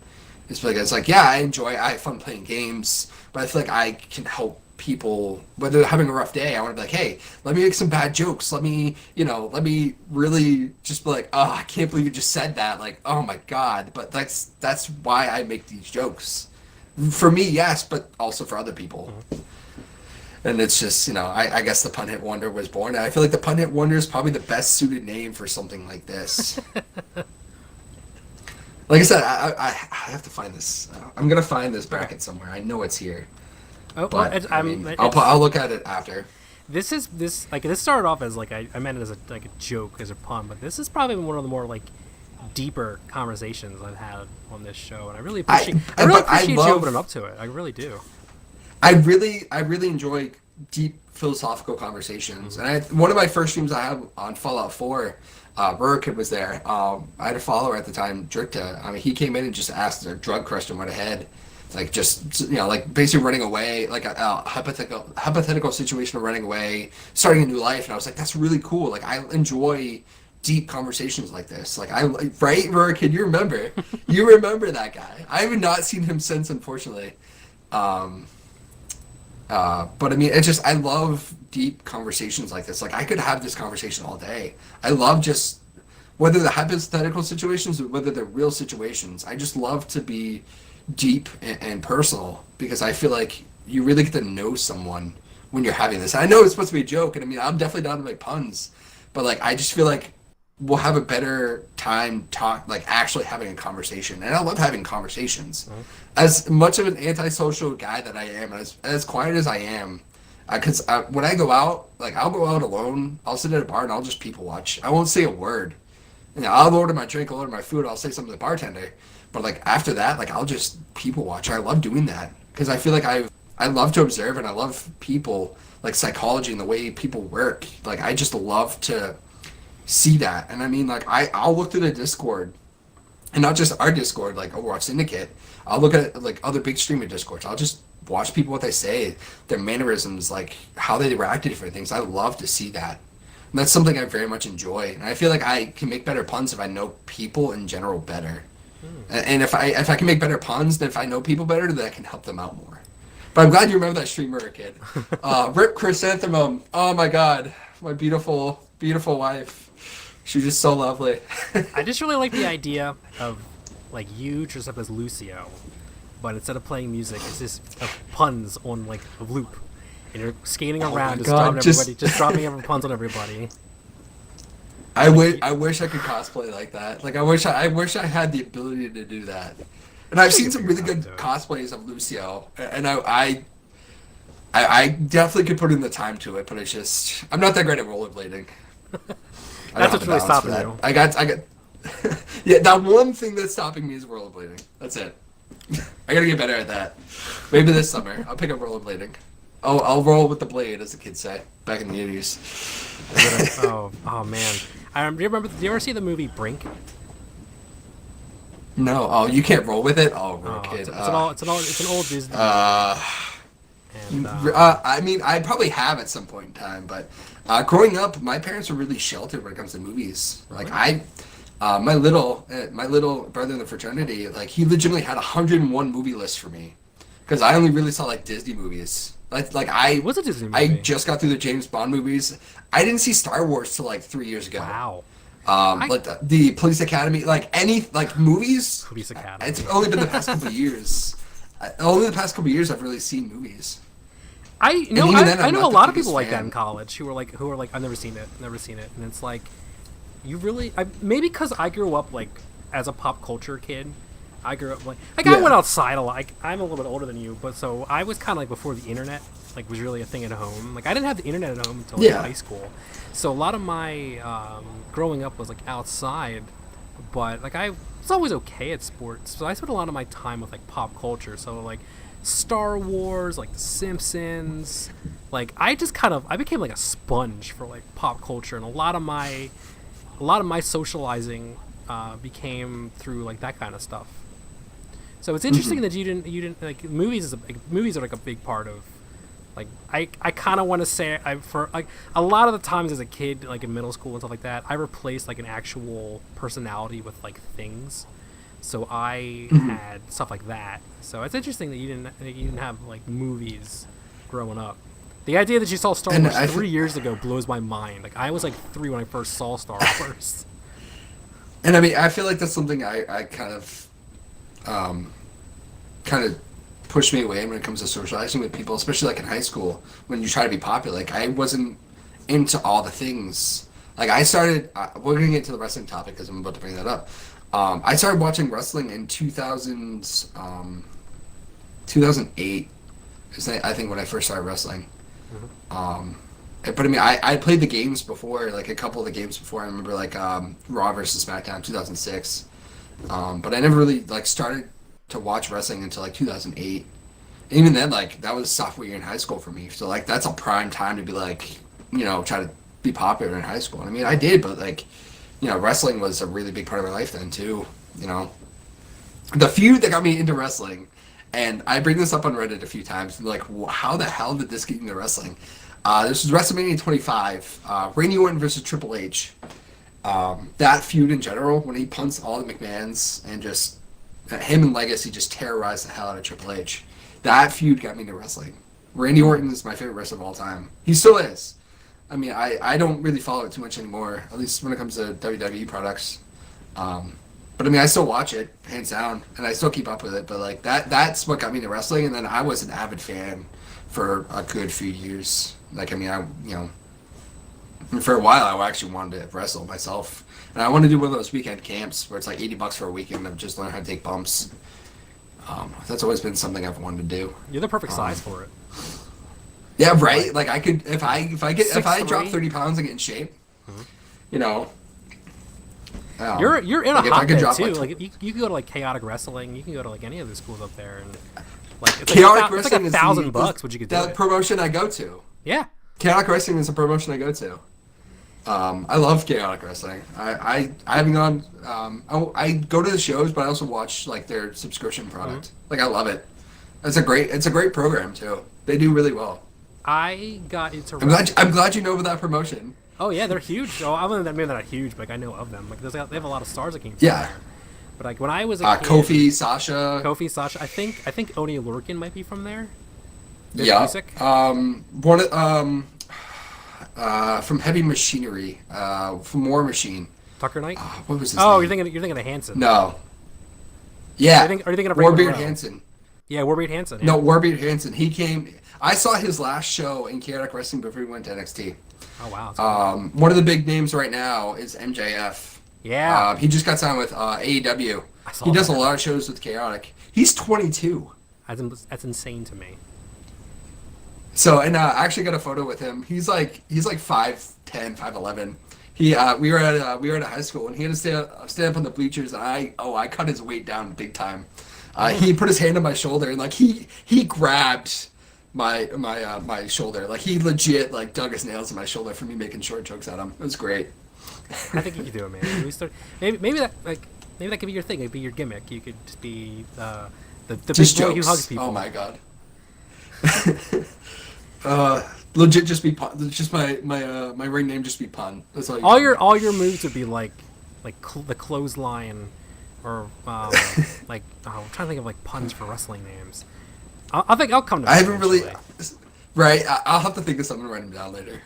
It's because it's like, I have fun playing games, but I feel like I can help people whether they're having a rough day. I want to be like, hey, let me make some bad jokes. Let me really just be like, oh, I can't believe you just said that. Like, oh my god. But that's why I make these jokes. For me, yes, but also for other people. And it's just, I guess the Pun Hit Wonder was born. And I feel like the Pun Hit Wonder is probably the best suited name for something like this. Like I said, I have to find this. I'm going to find this bracket somewhere. I know it's here. Oh, but I'll look at it after. This started off as like I meant it as a joke, as a pun, but this is probably one of the more like deeper conversations I've had on this show, and I really appreciate you opening up to it. I really do. I really enjoy deep philosophical conversations. And one of my first streams I had on Fallout 4, Rurikid was there. I had a follower at the time, Drikta. I mean, he came in and just asked a drug question, went ahead. Like just like basically running away, like a hypothetical situation of running away, starting a new life, and I was like, that's really cool. Like I enjoy deep conversations like this. Like right, Rurikid, you remember that guy. I have not seen him since, unfortunately. But I mean, it's just I love deep conversations like this. Like I could have this conversation all day. I love just whether the hypothetical situations or whether they're real situations. I just love to be deep and personal because I feel like you really get to know someone when you're having this. I know it's supposed to be a joke, and I mean I'm definitely down to make puns, but like I just feel like we'll have a better time actually having a conversation, and I love having conversations. As much of an antisocial guy that I am, as quiet as I am, because when I go out, like I'll go out alone, I'll sit at a bar and I'll just people watch. I won't say a word. I'll order my drink, I'll order my food, I'll say something to the bartender. But like after that, like I'll just people watch. I love doing that because I feel like I love to observe, and I love people, like psychology and the way people work. Like I just love to see that. And I mean, like I'll look through the Discord, and not just our Discord, like Overwatch Syndicate. I'll look at like other big streamer Discords. I'll just watch people, what they say, their mannerisms, like how they react to different things. I love to see that. And that's something I very much enjoy. And I feel like I can make better puns if I know people in general better. And if I can make better puns, then if I know people better, then I can help them out more. But I'm glad you remember that streamer, kid. Rip Chrysanthemum. Oh my God, my beautiful, beautiful wife. She's just so lovely. I just really like the idea of like you dressed up as Lucio, but instead of playing music, it's just puns on like a loop, and you're skating around, just dropping every puns on everybody. I wish I could cosplay like that. Like I wish I had the ability to do that. And I've seen some really good cosplays of Lucio, and I definitely could put in the time to it, but it's just I'm not that great at rollerblading. That's what's really stopping you. I got yeah, that one thing that's stopping me is rollerblading. That's it. I gotta get better at that. Maybe this summer I'll pick up rollerblading. I'll roll with the blade, as the kids say, back in the 80s. Oh man. Do you ever see the movie Brink? No. Oh, you can't roll with it? Oh, kid. It's an old Disney movie. I mean, I probably have at some point in time, but growing up, my parents were really sheltered when it comes to movies. Like my little brother in the fraternity, like he legitimately had 101 movie lists for me, because I only really saw like Disney movies. What's a Disney movie? I just got through the James Bond movies. I didn't see Star Wars till like 3 years ago. Wow. Like the Police Academy, like any like movies. Police Academy. It's only been the past couple of years. Only the past couple of years I've really seen movies. I know a lot of people like that in college who are like I've never seen it, and it's like you really maybe because I grew up like as a pop culture kid. I grew up I went outside a lot. I'm a little bit older than you, but so I was kind of like before the internet like was really a thing at home. Like I didn't have the internet at home until like, high school, so a lot of my growing up was like outside. But like I was always okay at sports, so I spent a lot of my time with like pop culture. So like Star Wars, like The Simpsons, like I became like a sponge for like pop culture, and a lot of my socializing became through like that kind of stuff. So it's interesting that you didn't like movies are like a big part of like I kind of want to say for like a lot of the times as a kid like in middle school and stuff like that I replaced like an actual personality with like things. So I had stuff like that. So it's interesting that you didn't have like movies growing up. The idea that you saw Star Wars 3 years ago blows my mind. Like I was like 3 when I first saw Star Wars. And I mean, I feel like that's something I kind of pushed me away when it comes to socializing with people, especially like in high school when you try to be popular. Like I wasn't into all the things. Like I started. We're gonna get to the wrestling topic because I'm about to bring that up. I started watching wrestling in 2008. Is I think when I first started wrestling. But I mean, I played the games before, like a couple of the games before. I remember like Raw versus SmackDown 2006. But I never really like started to watch wrestling until like 2008. Even then, like that was sophomore year in high school for me. So like that's a prime time to be like, try to be popular in high school. I mean, I did, but like, wrestling was a really big part of my life then too. You know, the feud that got me into wrestling, and I bring this up on Reddit a few times. Like, how the hell did this get into wrestling? This was WrestleMania 25, Randy Orton versus Triple H. That feud in general, when he punts all the McMahons and just him and Legacy just terrorized the hell out of Triple H. That feud got me into wrestling. Randy Orton is my favorite wrestler of all time. He still is. I mean, I don't really follow it too much anymore, at least when it comes to WWE products. But I mean, I still watch it, hands down, and I still keep up with it. But like that's what got me into wrestling. And then I was an avid fan for a good few years. Like, I mean, for a while, I actually wanted to wrestle myself. And I want to do one of those weekend camps where it's like $80 for a weekend of just learn how to take bumps. That's always been something I've wanted to do. You're the perfect size for it. Yeah, right. Like I could, if I drop 30 pounds and get in shape, mm-hmm. You're in a hotbed too. Like you can go to like Chaotic Wrestling. You can go to like any of the schools up there, and like it's Chaotic Wrestling it's like $1,000 what you could do. That promotion I go to. Yeah. Chaotic Wrestling is a promotion I go to. I love Chaotic Wrestling. I haven't gone. I go to the shows, but I also watch like their subscription product. Mm-hmm. Like I love it. It's a great program too. They do really well. I got into. I'm glad you know about that promotion. Oh yeah, they're huge. Oh, I mean, maybe they're not huge, but like, I know of them. Like they have a lot of stars that came from there. But like when I was a kid, Kofi, Sasha. I think Oni Lorcan might be from there. Yeah. Music. From Heavy Machinery. From War Machine. Tucker Knight. What was his name? You're thinking of Hanson. No. Yeah. Are you thinking of Warbeard Hanson? Yeah, Warbeard Hanson. Yeah. No, Warbeard Hanson. He came. I saw his last show in Chaotic Wrestling before he went to NXT. Oh wow. One of the big names right now is MJF. Yeah. He just got signed with AEW. He does a lot of shows with Chaotic. He's 22. That's insane to me. So, and I actually got a photo with him. He's like 5'10", 5'11". We were at a high school, and he had to stand up on the bleachers, and I cut his weight down big time. He put his hand on my shoulder, and like he grabbed my shoulder. Like he legit like dug his nails in my shoulder for me making short jokes at him. It was great. I think you could do it, man. Maybe that could be your thing. It'd be your gimmick. You could just be the big boy who hugs people. Oh my god. Legit, just my ring name just be Pun. That's all. All your moves would be like the clothesline, or I'm trying to think of like puns for wrestling names. I'll come to. I haven't really. Right, I'll have to think of something to write them down later.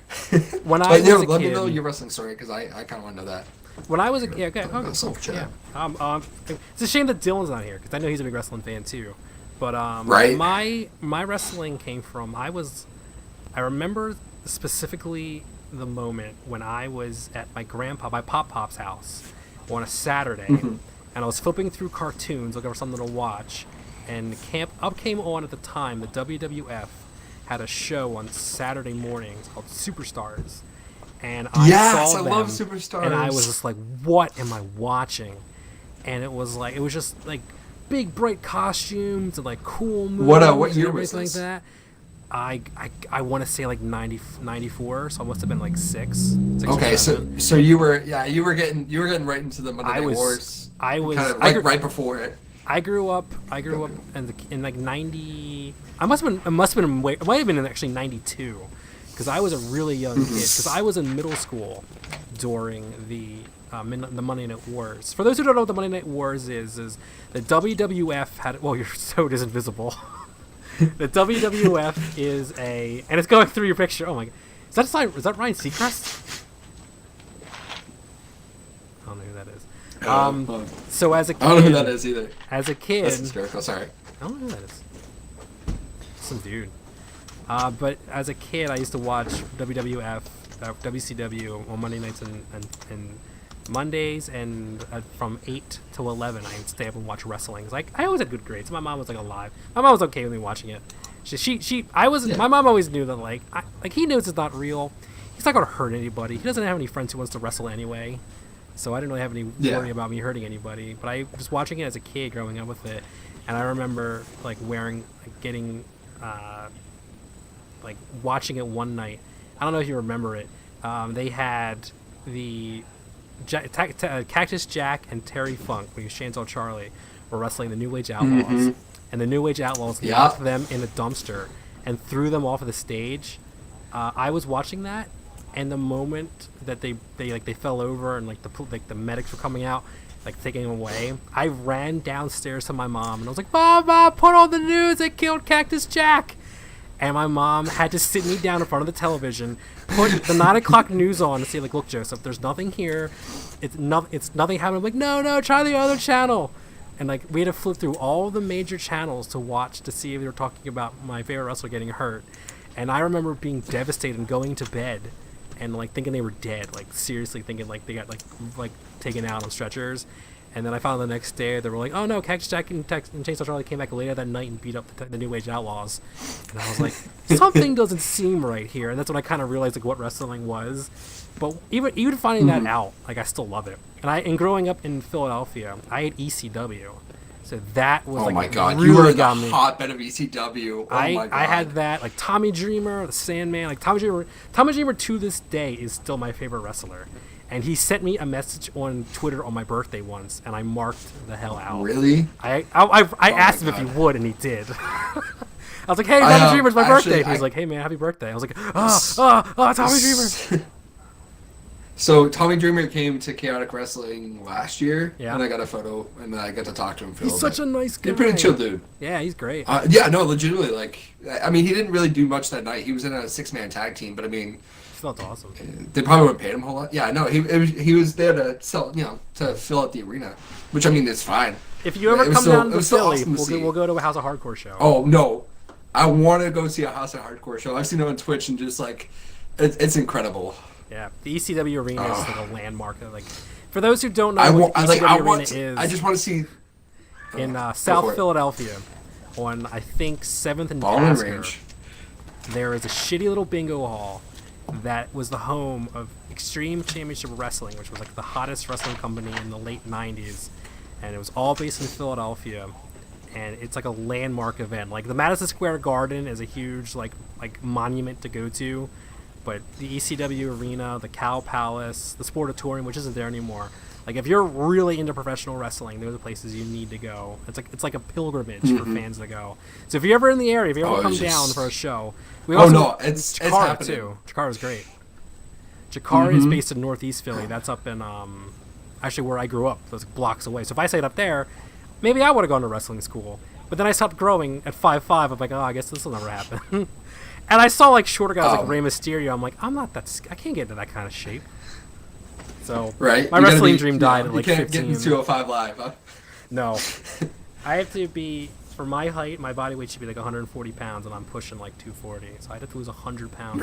When I was a kid, let me know your wrestling story because I kind of want to know that. When I was a kid, it's a shame that Dylan's not here because I know he's a big wrestling fan too. But right? my wrestling came from I remember specifically the moment when I was at my Pop-Pop's house on a Saturday, and I was flipping through cartoons looking for something to watch, and came on at the time the WWF had a show on Saturday mornings called Superstars, and I saw them, love Superstars, and I was just like, what am I watching? And it was just like big bright costumes and like cool moves. What year was this? Like that. I want to say like 94, so I must have been like six. Okay, so you were getting right into the Monday Night Wars. I was kind of right before it. I grew up in like 90. It might have been actually 92, because I was a really young kid. Because I was in middle school during the Monday Night Wars. For those who don't know what the Monday Night Wars is the WWF had. Well, your toad is invisible. The WWF is and it's going through your picture. Oh my god, is that Ryan Seacrest? I don't know who that is. So as a kid, I don't know who that is either. As a kid, that's hysterical. Sorry, I don't know who that is. Some dude. But as a kid, I used to watch WWF, WCW on Monday nights and Mondays, and from 8 to 11, I'd stay up and watch wrestling. Like I always had good grades. My mom was like alive. My mom was okay with me watching it. My mom always knew that he knows it's not real. He's not gonna hurt anybody. He doesn't have any friends who wants to wrestle anyway. so I didn't really have any worry about me hurting anybody. But I was watching it as a kid growing up with it, and I remember like watching it one night. I don't know if you remember it. They had the Cactus Jack and Terry Funk, when he was Chainsaw Charlie, were wrestling the New Age Outlaws, and the New Age Outlaws locked them in a dumpster and threw them off of the stage. I was watching that, and the moment that they fell over and like the medics were coming out, like taking them away, I ran downstairs to my mom and I was like, "Mom, put on the news! They killed Cactus Jack!" And my mom had to sit me down in front of the television, put the 9 o'clock news on, and say, like, "Look, Joseph, there's nothing here. It's nothing happening." I'm like, no, try the other channel. And like we had to flip through all the major channels to watch to see if they were talking about my favorite wrestler getting hurt. And I remember being devastated and going to bed and like thinking they were dead, like seriously thinking like they got like taken out on stretchers. And then I found the next day they were like, "Oh no, Cactus Jack and Chainsaw Charlie came back later that night and beat up the New Age Outlaws." And I was like, something doesn't seem right here. And that's when I kind of realized like what wrestling was. But even finding that out, like I still love it. And growing up in Philadelphia, I had ECW, so that was oh my god, really you were in the got me. hotbed of ECW. Oh my god, I had that, like Tommy Dreamer, the Sandman, like Tommy Dreamer to this day is still my favorite wrestler. And he sent me a message on Twitter on my birthday once, and I marked the hell out. Really? I asked him if he would, and he did. I was like, "Hey, Tommy Dreamer's my birthday." He was like, "Hey man, happy birthday." I was like, Tommy Dreamer. So Tommy Dreamer came to Chaotic Wrestling last year, yeah. And I got a photo, and I got to talk to him for a little bit. He's such a nice guy. He's a pretty chill dude. Yeah, he's great. Yeah, no, legitimately, like, I mean, he didn't really do much that night. He was in a 6-man tag team, but I mean, felt awesome. They probably wouldn't pay him a whole lot. Yeah, no, he was there to sell, to fill out the arena, which I mean is fine. If you ever come down to Philly, we'll go to a House of Hardcore show. Oh no, I want to go see a House of Hardcore show. I've seen it on Twitch and just like, it's incredible. Yeah, the ECW arena is like a landmark. Like, for those who don't know what the ECW arena is, I just want to see in South Philadelphia, on I think 7th and Ballin' Tasker, Range. There is a shitty little bingo hall that was the home of Extreme Championship Wrestling, which was like the hottest wrestling company in the late 90s, and it was all based in Philadelphia. And it's like a landmark event. Like the Madison Square Garden is a huge like monument to go to. But the ECW arena, the Cow Palace, the Sportatorium, which isn't there anymore. Like if you're really into professional wrestling, those are the places you need to go. It's like a pilgrimage for fans to go. So if you're ever in the area, if you ever come down for a show, we also it's Chikara happening too. Chikara's great. Chikara is based in Northeast Philly. That's up in actually where I grew up. Those blocks away. So if I stayed up there, maybe I would have gone to wrestling school. But then I stopped growing at 5'5". I'm like, I guess this will never happen. And I saw like shorter guys like Rey Mysterio. I'm like, I can't get into that kind of shape. So right, my wrestling dream died at like 15. You can't get into 205 Live, huh? No. I have to be, for my height, my body weight should be like 140 pounds, and I'm pushing like 240. So I'd have to lose 100 pounds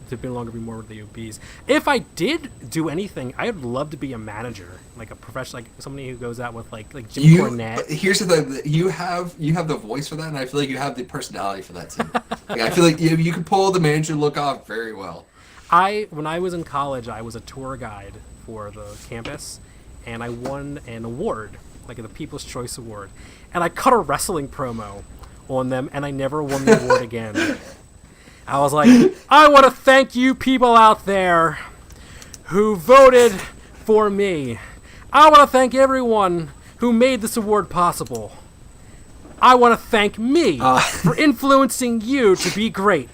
to no longer be more with the obese. If I did do anything, I'd love to be a manager, like a professional, like somebody who goes out with like Jim Cornette. Here's the thing: you have the voice for that, and I feel like you have the personality for that too. Like, I feel like you can pull the manager look off very well. When I was in college, I was a tour guide for the campus, and I won an award, like the People's Choice Award, and I cut a wrestling promo on them, and I never won the award again. I was like, I want to thank you people out there who voted for me. I want to thank everyone who made this award possible. I want to thank me for influencing you to be great.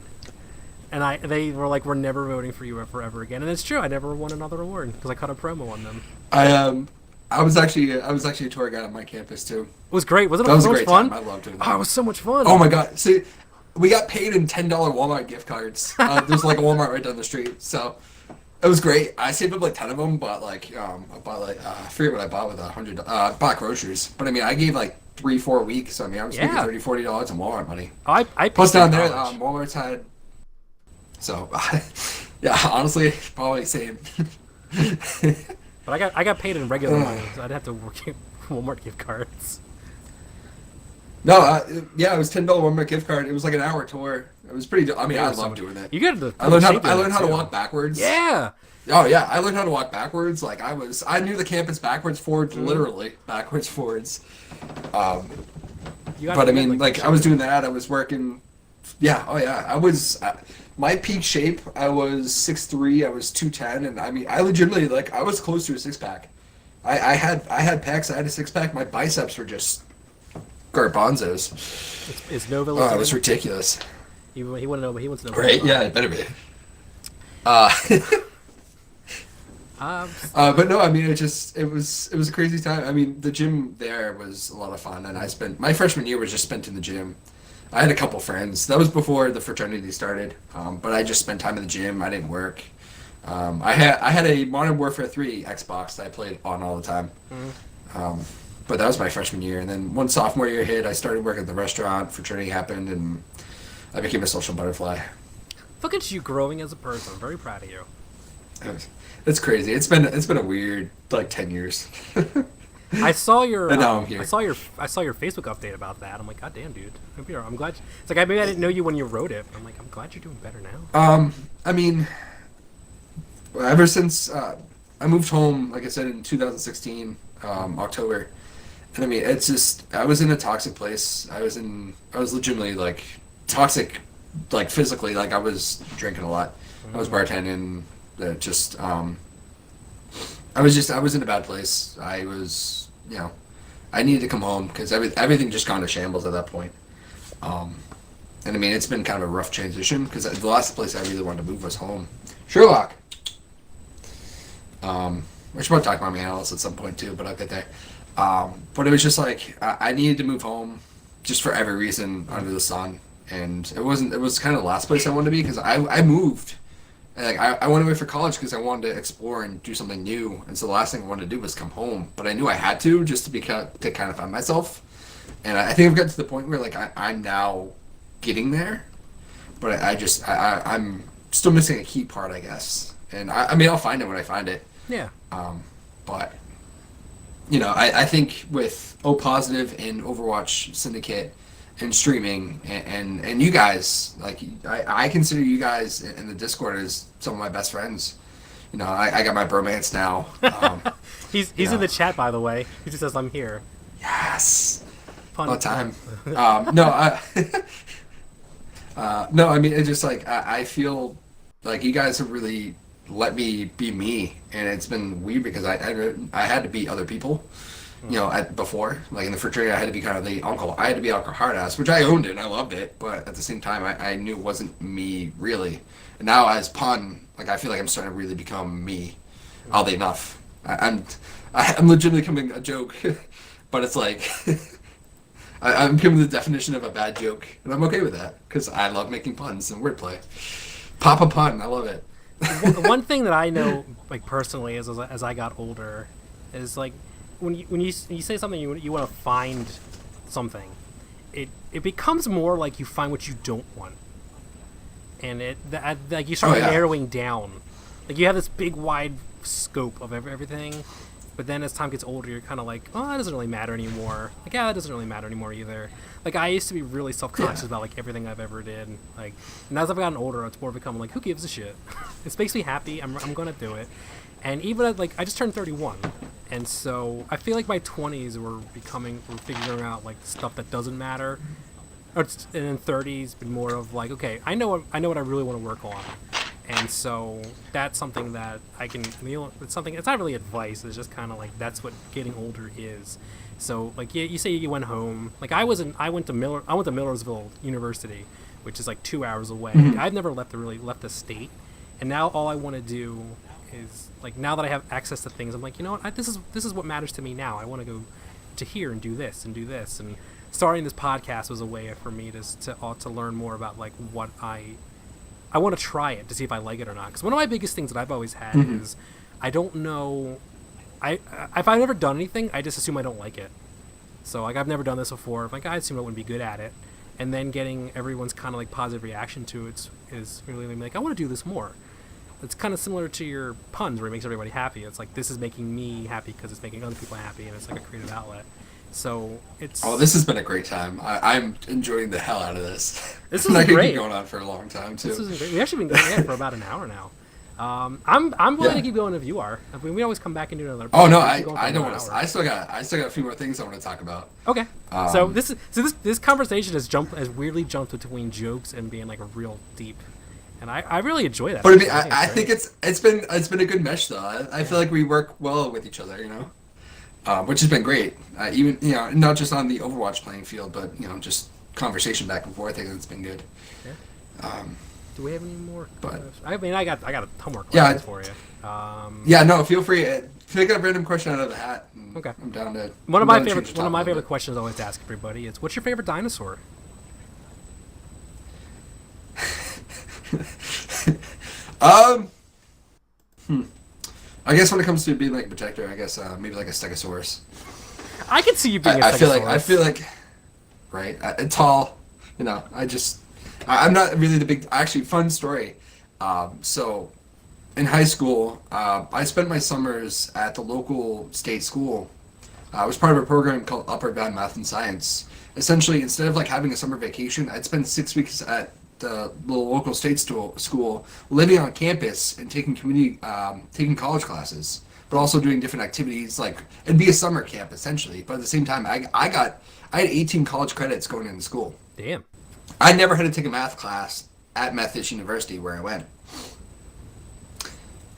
And they were like, we're never voting for you forever again. And it's true. I never won another award because I cut a promo on them. I was actually a tour guide on my campus too. It was great. Wasn't it? That was so a great much fun? time. I loved it. Oh, it was so much fun. Oh my god! See, we got paid in $10 Walmart gift cards. There's like a Walmart right down the street, so it was great. I saved up like 10 of them, but I forget what I bought with $100. Bought groceries, but I mean, I gave like 3-4 weeks. So I mean, I was making $30-$40 in Walmart money. I plus down there, Walmart's had. So, yeah, honestly, probably same. But I got paid in regular money, so I'd have to work Walmart gift cards. No, it was $10 Walmart gift card. It was like an hour tour. It was pretty. I mean, I love doing it. You got to. I learned how to walk backwards. Yeah, Oh yeah, I learned how to walk backwards. Like I knew the campus backwards, forwards, Mm-hmm. literally backwards, forwards. Um, You got but I you got mean, like good like I shape was then. doing that. I was working. Yeah. Oh yeah. I was. My peak shape. I was 6'3". I was 210, and I mean, I legitimately like I was close to a six pack. I had pecs. I had a six pack. My biceps were just garbanzos. Is Nova Oh, it was listening? ridiculous. He want to know. He wants to know about Right? Yeah, Pun. it better be. Uh, Um, but no, I mean, it was a crazy time. I mean, the gym there was a lot of fun, and I spent my freshman year was just spent in the gym. I had a couple friends. That was before the fraternity started, but I just spent time in the gym. I didn't work. I had a Modern Warfare 3 Xbox that I played on all the time. mhm. Um, but that was my freshman year, and then once sophomore year hit, I started working at the restaurant. Fraternity happened, and I became a social butterfly. Look at you growing as a person. I'm very proud of you. It's crazy. It's been a weird like 10 years, and I saw your now I'm I here. saw your I saw your Facebook update about that. I'm like, God damn, dude. I'm glad. It's like maybe I didn't know you when you wrote it. I'm like, I'm glad you're doing better now. I mean, ever since I moved home, like I said in 2016, October, and I mean, it's just I was in a toxic place. I was legitimately like toxic, like physically. Like I was drinking a lot. I was bartending. Just I was in a bad place. I was, I needed to come home because everything just gone to shambles at that point. Um, and I mean, it's been kind of a rough transition because the last place I really wanted to move was home. Sherlock. I should probably talk about my analysis at some point too, but I'll get there. But it was just like I needed to move home, just for every reason under the sun, and it wasn't. It was kind of the last place I wanted to be because I moved. And like I went away for college because I wanted to explore and do something new, and so the last thing I wanted to do was come home. But I knew I had to just to kind of find myself. And I think I've gotten to the point where like I'm now getting there, but I'm still missing a key part, I guess. And I mean I'll find it when I find it. Yeah. But I think with O Positive and Overwatch Syndicate and streaming and you guys, like I consider you guys in the Discord as some of my best friends. I got my bromance now. You He's in know, the chat by the way. He just says I'm here. yes, all Pun. the time. No, no, I mean it's just like I feel like you guys have really let me be me, and it's been weird because I had to be other people. Before, like in the fraternity, I had to be kind of the uncle. I had to be like a hard ass, which I owned it and I loved it. But at the same time, I knew it wasn't me really. And now as Pun, like I feel like I'm starting to really become me. Oddly enough, I'm legitimately becoming a joke, but it's like I'm becoming the definition of a bad joke, and I'm okay with that because I love making puns and wordplay. Papa Pun, I love it. One thing that I know, like personally, is as I got older, is like when you say something you want to find something, it becomes more like you find what you don't want, and like you start Oh yeah. narrowing down, like you have this big wide scope of everything, but then as time gets older, you're kind of like, oh, that doesn't really matter anymore. Like, yeah, that doesn't really matter anymore either. Like I used to be really self-conscious Yeah. about like everything I've ever did, like, and as I've gotten older, it's more become like, who gives a shit? This makes me happy. I'm gonna do it. And even like I just turned 31, and so I feel like my 20s were figuring out like stuff that doesn't matter, and then 30s been more of like, okay, I know what I really want to work on, and so that's something that I can. It's something. It's not really advice. It's just kind of like that's what getting older is. So like you say you went home. Like I went to Millersville University, which is like 2 hours away. I've never left the state, and now all I want to do is like now that I have access to things, I'm like, you know what? This is what matters to me now. I want to go to here and do this and do this. And starting this podcast was a way for me to learn more about like what I want to try it to see if I like it or not. Because one of my biggest things that I've always had is I don't know. If I've never done anything, I just assume I don't like it. So like I've never done this before. Like I assume I wouldn't be good at it, and then getting everyone's kind of like positive reaction to it is really like I want to do this more. It's kind of similar to your puns where it makes everybody happy. It's like this is making me happy because it's making other people happy, and it's like a creative outlet. So it's Oh, this has been a great time. I'm enjoying the hell out of this. this And is I could great. keep going on for a long time too. This is great. We've actually been going for about an hour now. I'm willing Yeah. to keep going if you are. I mean, we always come back and do another. Oh no, We can go for I don't another want to. hour. I still got a few more things I want to talk about. Okay. So Um, this conversation has weirdly jumped between jokes and being like a real deep, and I really enjoy that. But I I think it's been a good mesh though. I feel like we work well with each other, which has been great. Even not just on the Overwatch playing field, but just conversation back and forth. I think it's been good. Yeah. Um, Do we have any more? But- I mean, I got a ton more Yeah, questions for you. yeah, no, feel free. Pick a random question out of the hat. Okay. I'm down to. One of I'm my down to favorite change the topic questions I always ask everybody is, "What's your favorite dinosaur?" a bit. I guess when it comes to being like a protector, I guess maybe like a Stegosaurus. I can see you being. I feel like, right, tall. I'm not really the big. Actually, fun story. So, in high school, I spent my summers at the local state school. I was part of a program called Upward Bound Math and Science. Essentially, instead of like having a summer vacation, I'd spend 6 weeks at the local state school, living on campus and taking taking college classes, but also doing different activities. Like it'd be a summer camp essentially, but at the same time, I had 18 college credits going into school. Damn. I never had to take a math class at Methodist University where I went.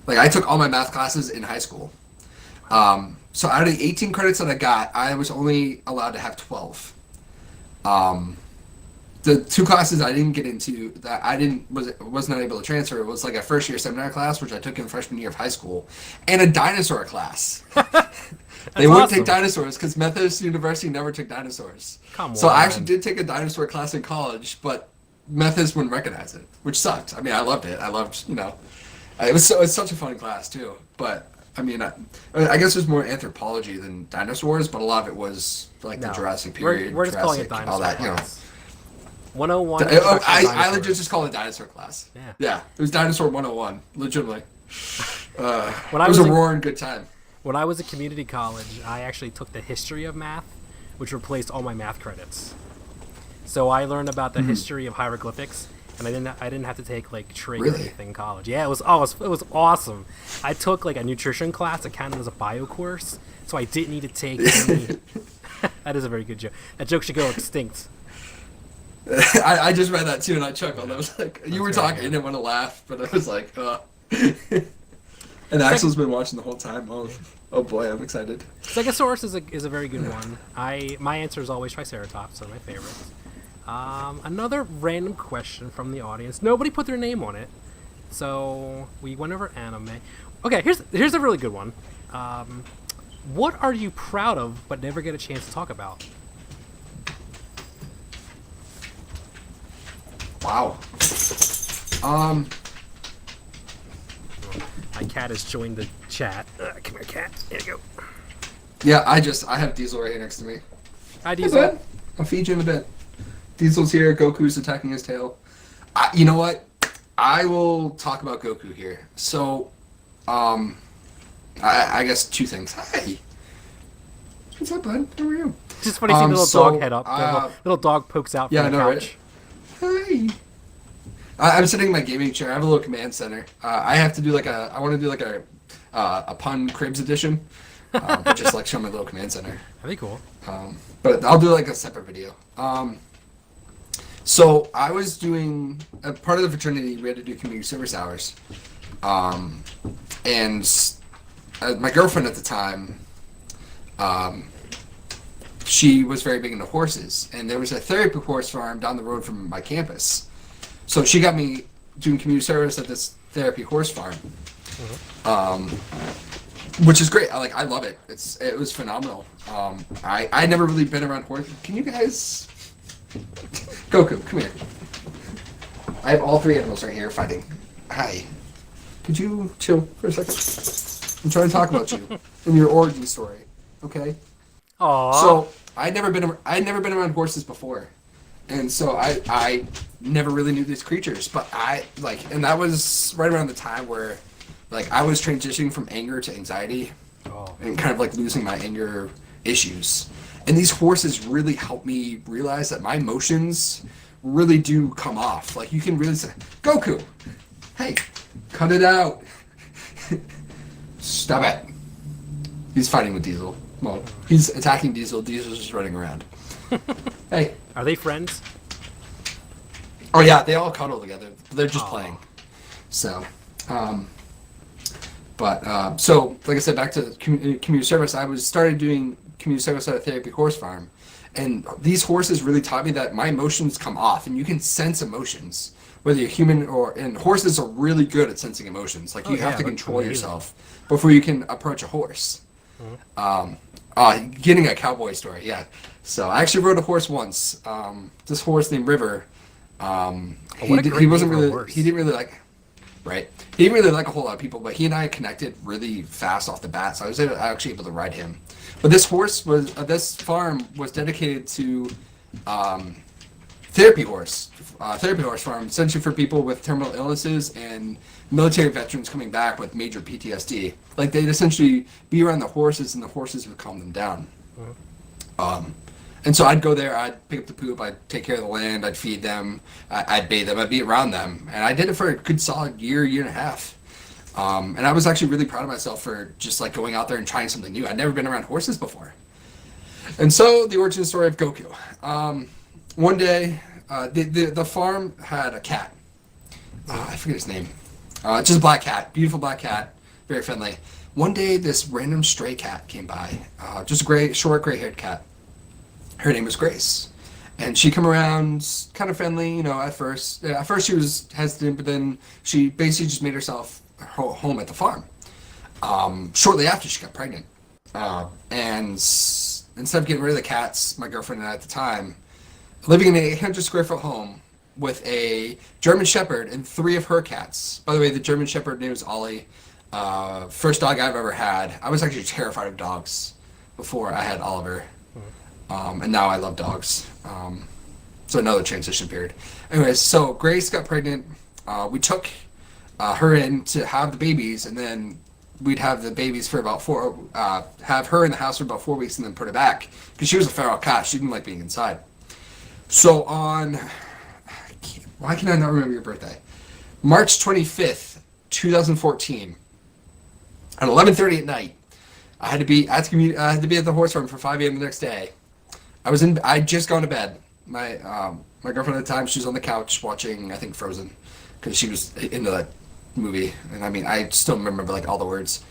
Like I took all my math classes in high school. So out of the 18 credits that I got, I was only allowed to have 12. The two classes I didn't get into that was not able to transfer was like a first year seminar class, which I took in freshman year of high school, and a dinosaur class. They wouldn't take dinosaurs because Methodist University never took dinosaurs. So I actually did take a dinosaur class in college, but Methodist wouldn't recognize it, which sucked. I mean, I loved it. I loved, it was such a fun class too. But I mean, I guess there's more anthropology than dinosaurs, but a lot of it was like the Jurassic period. We're just calling it Jurassic, dinosaur all that, class. 101. I legit just call it dinosaur class. Yeah. Yeah, it was dinosaur 101, legitimately. It I was was a a- roaring good time. When I was at community college, I actually took the history of math, which replaced all my math credits. So I learned about the history of hieroglyphics, and I didn't have to take like trig or Really? anything in college. Yeah, it was awesome. I took like a nutrition class that counted as a bio course, so I didn't need to take any. That is a very good joke. That joke should go extinct. I just read that too, and I chuckled. I was like, you were very talking, I didn't want to laugh, but I was like, And Axel's been watching the whole time. Oh boy, I'm excited. Stegosaurus is a very good one. My answer is always Triceratops, so my favorite. Another random question from the audience. Nobody put their name on it, so we went over anime. Okay, here's a really good one. What are you proud of but never get a chance to talk about? Wow. My cat has joined the chat. Come here, cat. There you go. Yeah, I have Diesel right here next to me. Hi, Hey, Diesel. bud. I'll feed you in a bit. Diesel's here. Goku's attacking his tail. You know what? I will talk about Goku here. So, I guess two things. Hi. What's up, bud? How are you? It's just funny seeing the little so, dog head up. The little dog pokes out from yeah, I the know, couch. right? Hi. I'm sitting in my gaming chair. I have a little command center. I have to do I want to do like a pun cribs edition, but just like show my little command center. That'd be cool. But I'll do like a separate video. So I was doing a part of the fraternity. We had to do community service hours, and my girlfriend at the time, she was very big into horses, and there was a therapy horse farm down the road from my campus. So she got me doing community service at this therapy horse farm, which is great. I love it. It was phenomenal. I never really been around horses. Can you guys, Goku, come here. I have all three animals right here fighting. Hi. Could you chill for a second? I'm trying to talk about you and your origin story. Okay. Aww. So I'd never been around horses before, and so I never really knew these creatures. But and that was right around the time where, I was transitioning from anger to anxiety, and kind of losing my anger issues. And these horses really helped me realize that my emotions really do come off. You can really say, Goku, hey, Cut it out. Stop it. He's fighting with Diesel. Well, he's attacking Diesel. Diesel's just running around. Hey. Are they friends? Oh, yeah, they all cuddle together. They're just Aw. playing. So, so, like I said, back to community service, I started doing community service at a therapy horse farm. And these horses really taught me that my emotions come off, and you can sense emotions, whether you're human and horses are really good at sensing emotions. Like, you have to control yourself before you can approach a horse. Getting a cowboy story, yeah. So I actually rode a horse once. This horse named River. He didn't really like, right? He didn't really like a whole lot of people, but he and I connected really fast off the bat. So I was actually able to ride him. But this farm was dedicated to therapy horse farm, essentially for people with terminal illnesses and military veterans coming back with major PTSD. Like, they'd essentially be around the horses, and the horses would calm them down. And so I'd go there, I'd pick up the poop, I'd take care of the land, I'd feed them, I'd bathe them, I'd be around them. And I did it for a good solid year and a half. And I was actually really proud of myself for just like going out there and trying something new. I'd never been around horses before. And so the origin story of Goku. One day, the farm had a cat. I forget his name. Just a black cat, beautiful black cat, very friendly. One day, this random stray cat came by, just a short gray-haired cat. Her name was Grace, and she come around kind of friendly, at first. At first she was hesitant, but then she basically just made herself home at the farm. Shortly after, she got pregnant. And instead of getting rid of the cats, my girlfriend and I at the time, living in an 800 square foot home with a German Shepherd and 3 of her cats. By the way, the German Shepherd name is Ollie. First dog I've ever had. I was actually terrified of dogs before I had Oliver. And now I love dogs. So another transition period. Anyways, so Grace got pregnant. We took her in to have the babies, and then we'd have the babies for about have her in the house for about 4 weeks and then put her back. Because she was a feral cat. She didn't like being inside. So why can I not remember your birthday? March 25th, 2014, at 11:30 at night, I had to be at the horse farm for 5 a.m. the next day. I'd just gone to bed. My girlfriend at the time, she was on the couch watching, I think, Frozen, because she was into that movie. And I mean, I still remember like all the words.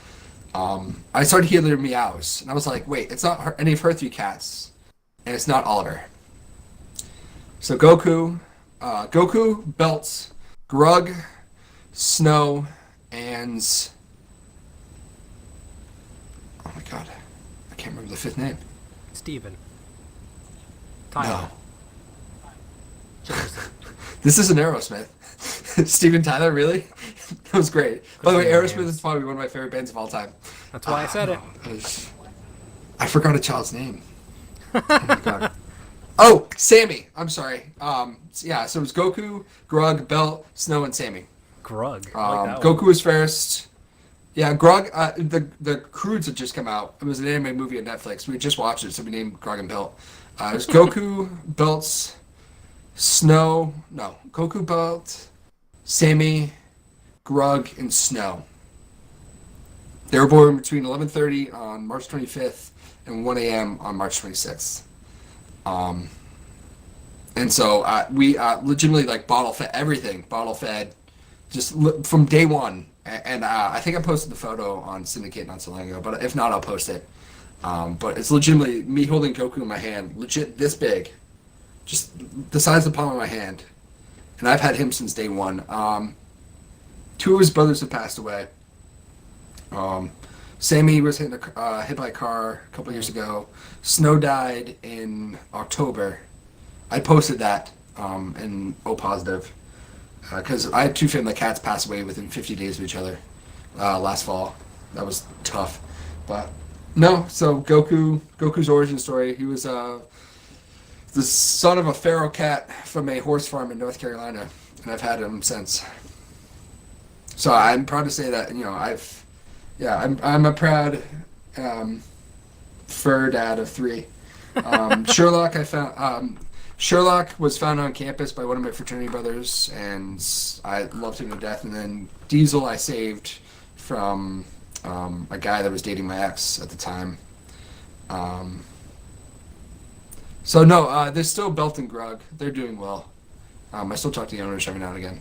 I started hearing meows, and I was like, wait, it's not any of her 3 cats, and it's not Oliver. So Goku belts Grug, Snow, and oh my god, I can't remember the 5th name. Steven. Tyler. No. This isn't Aerosmith. Steven Tyler, really? That was great. By the way, Aerosmith is probably one of my favorite bands of all time. That's why I said it. I forgot a child's name. Oh my god. Oh, Sammy. I'm sorry. Yeah, so it was Goku, Grug, Belt, Snow, and Sammy. Grug. Goku was first. Yeah, Grug. The Croods had just come out. It was an anime movie on Netflix. We just watched it, so we named Grug and Belt. It was Goku, Belts, Snow. No, Goku, Belt, Sammy, Grug, and Snow. They were born between 11:30 on March 25th and 1 a.m. on March 26th. And so we legitimately like bottle fed just from day one. And I think I posted the photo on Syndicate not so long ago, but if not, I'll post it. But it's legitimately me holding Goku in my hand, legit this big, just the size of the palm of my hand. And I've had him since day one. 2 of his brothers have passed away. Sammy was hit by a car a couple years ago. Snow died in October. I posted that in O positive because I had 2 family cats pass away within 50 days of each other last fall. That was tough, but no. So Goku's origin story. He was the son of a feral cat from a horse farm in North Carolina, and I've had him since. So I'm proud to say that I'm a proud fur dad of 3. Sherlock, I found Sherlock was found on campus by one of my fraternity brothers, and I loved him to death. And then Diesel I saved from a guy that was dating my ex at the time. Um, so no, there's still Belt and Grug. They're doing well. I still talk to the owners every now and again.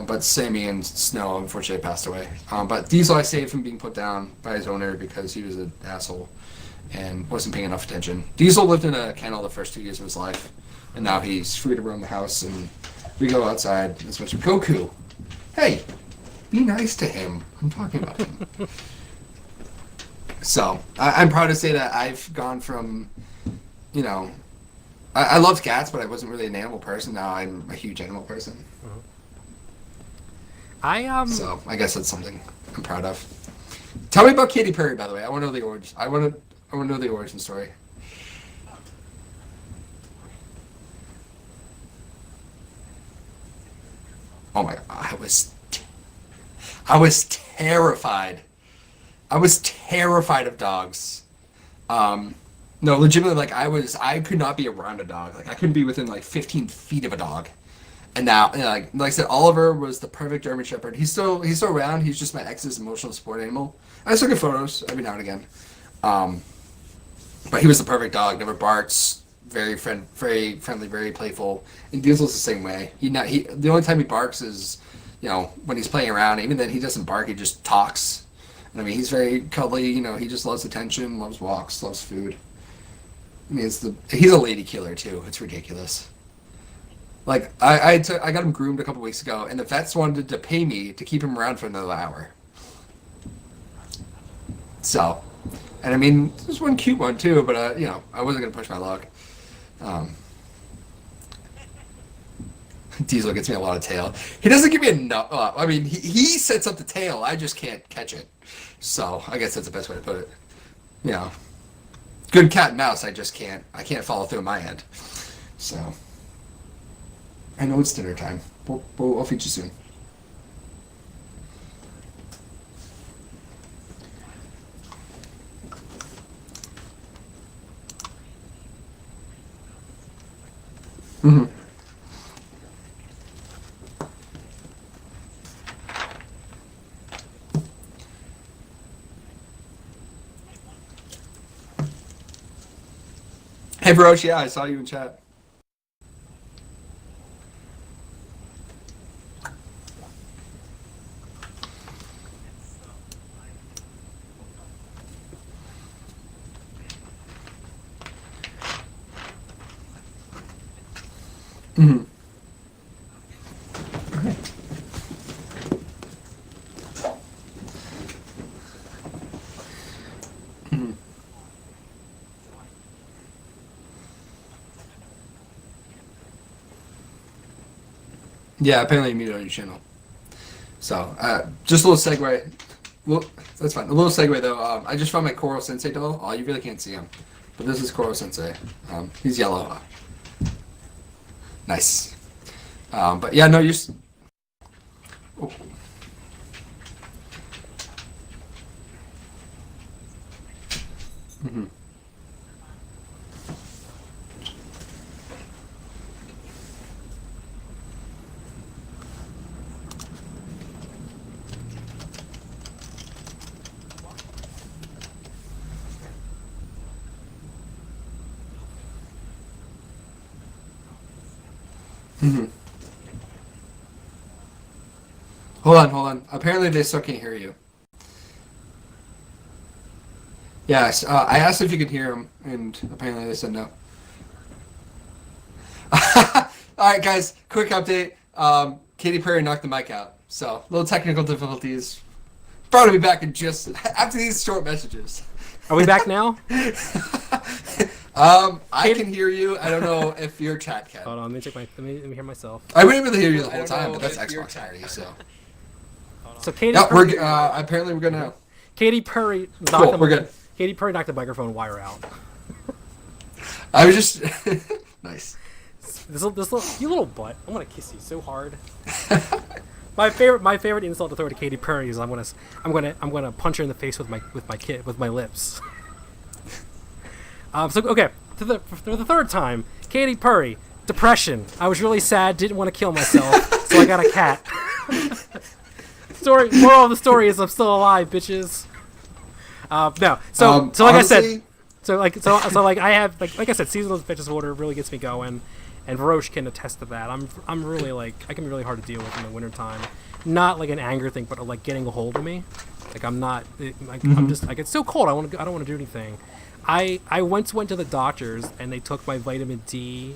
But Sammy and Snow unfortunately passed away. But Diesel I saved from being put down by his owner because he was an asshole and wasn't paying enough attention. Diesel lived in a kennel the first 2 years of his life, and now he's free to roam the house, and we go outside as much as Goku. Hey, be nice to him. I'm talking about him. So I'm proud to say that I've gone from, you know, I loved cats, but I wasn't really an animal person. Now I'm a huge animal person. So I guess that's something I'm proud of. Tell me about Katy Perry, by the way. I want to know the origin. I want to know the origin story. Oh my! I was terrified. I was terrified of dogs. No, legitimately, like I could not be around a dog. Like I couldn't be within like 15 feet of a dog. And now, you know, like I said, Oliver was the perfect German Shepherd. He's still around. He's just my ex's emotional support animal. I still get photos every now and again. But he was the perfect dog. Never barks. Very friendly, very playful. And Diesel's the same way. The only time he barks is, you know, when he's playing around. Even then, he doesn't bark. He just talks. And I mean, he's very cuddly. You know, he just loves attention, loves walks, loves food. I mean, he's a lady killer too. It's ridiculous. Like I got him groomed a couple weeks ago, and the vets wanted to pay me to keep him around for another hour. So, and I mean, there's one cute one too, but you know, I wasn't gonna push my luck. Diesel gets me a lot of tail. He doesn't give me enough. I mean, he sets up the tail. I just can't catch it. So I guess that's the best way to put it. You know, good cat and mouse. I just can't. I can't follow through on my end. So. I know it's dinner time. I'll feed you soon. Mm-hmm. Hey, Baroche, yeah, I saw you in chat. Mm-hmm. Mm-hmm. Yeah, apparently you muted on your channel. So, just a little segue. Well, that's fine. A little segue though. I just found my Koro Sensei doll. Oh, you really can't see him, but this is Koro Sensei. He's yellow. Nice. But yeah, no, you're. Oh. Mm-hmm. Mm-hmm. Hold on. Apparently they still can't hear you. Yes, I asked if you could hear him, and apparently they said no. All right, guys, quick update. Katy Perry knocked the mic out, so little technical difficulties. Probably be back in just after these short messages. Are we back now? I can hear you. I don't know if your chat can. Hold on, let me hear myself. I wouldn't really hear you the whole time, but that's Xbox already, so. So Katy Yep, Perry. Apparently we're good now. Katy Perry. Cool, we're good. Katy Perry knocked the microphone wire out. I was just nice. This little, you little butt. I'm gonna kiss you so hard. My favorite insult to throw to Katy Perry is I'm gonna punch her in the face with my lips. So okay, for the third time, Katy Perry, depression. I was really sad, didn't want to kill myself, so I got a cat. Moral of the story is I'm still alive, bitches. No, so like honestly, I said, so like I have like I said, seasonal infectious disorder really gets me going, and Varosh can attest to that. I'm really like I can be really hard to deal with in the wintertime. Not like an anger thing, but like getting a hold of me. Like I'm not like I'm just like it's so cold. I don't want to do anything. I once went to the doctors and they took my vitamin D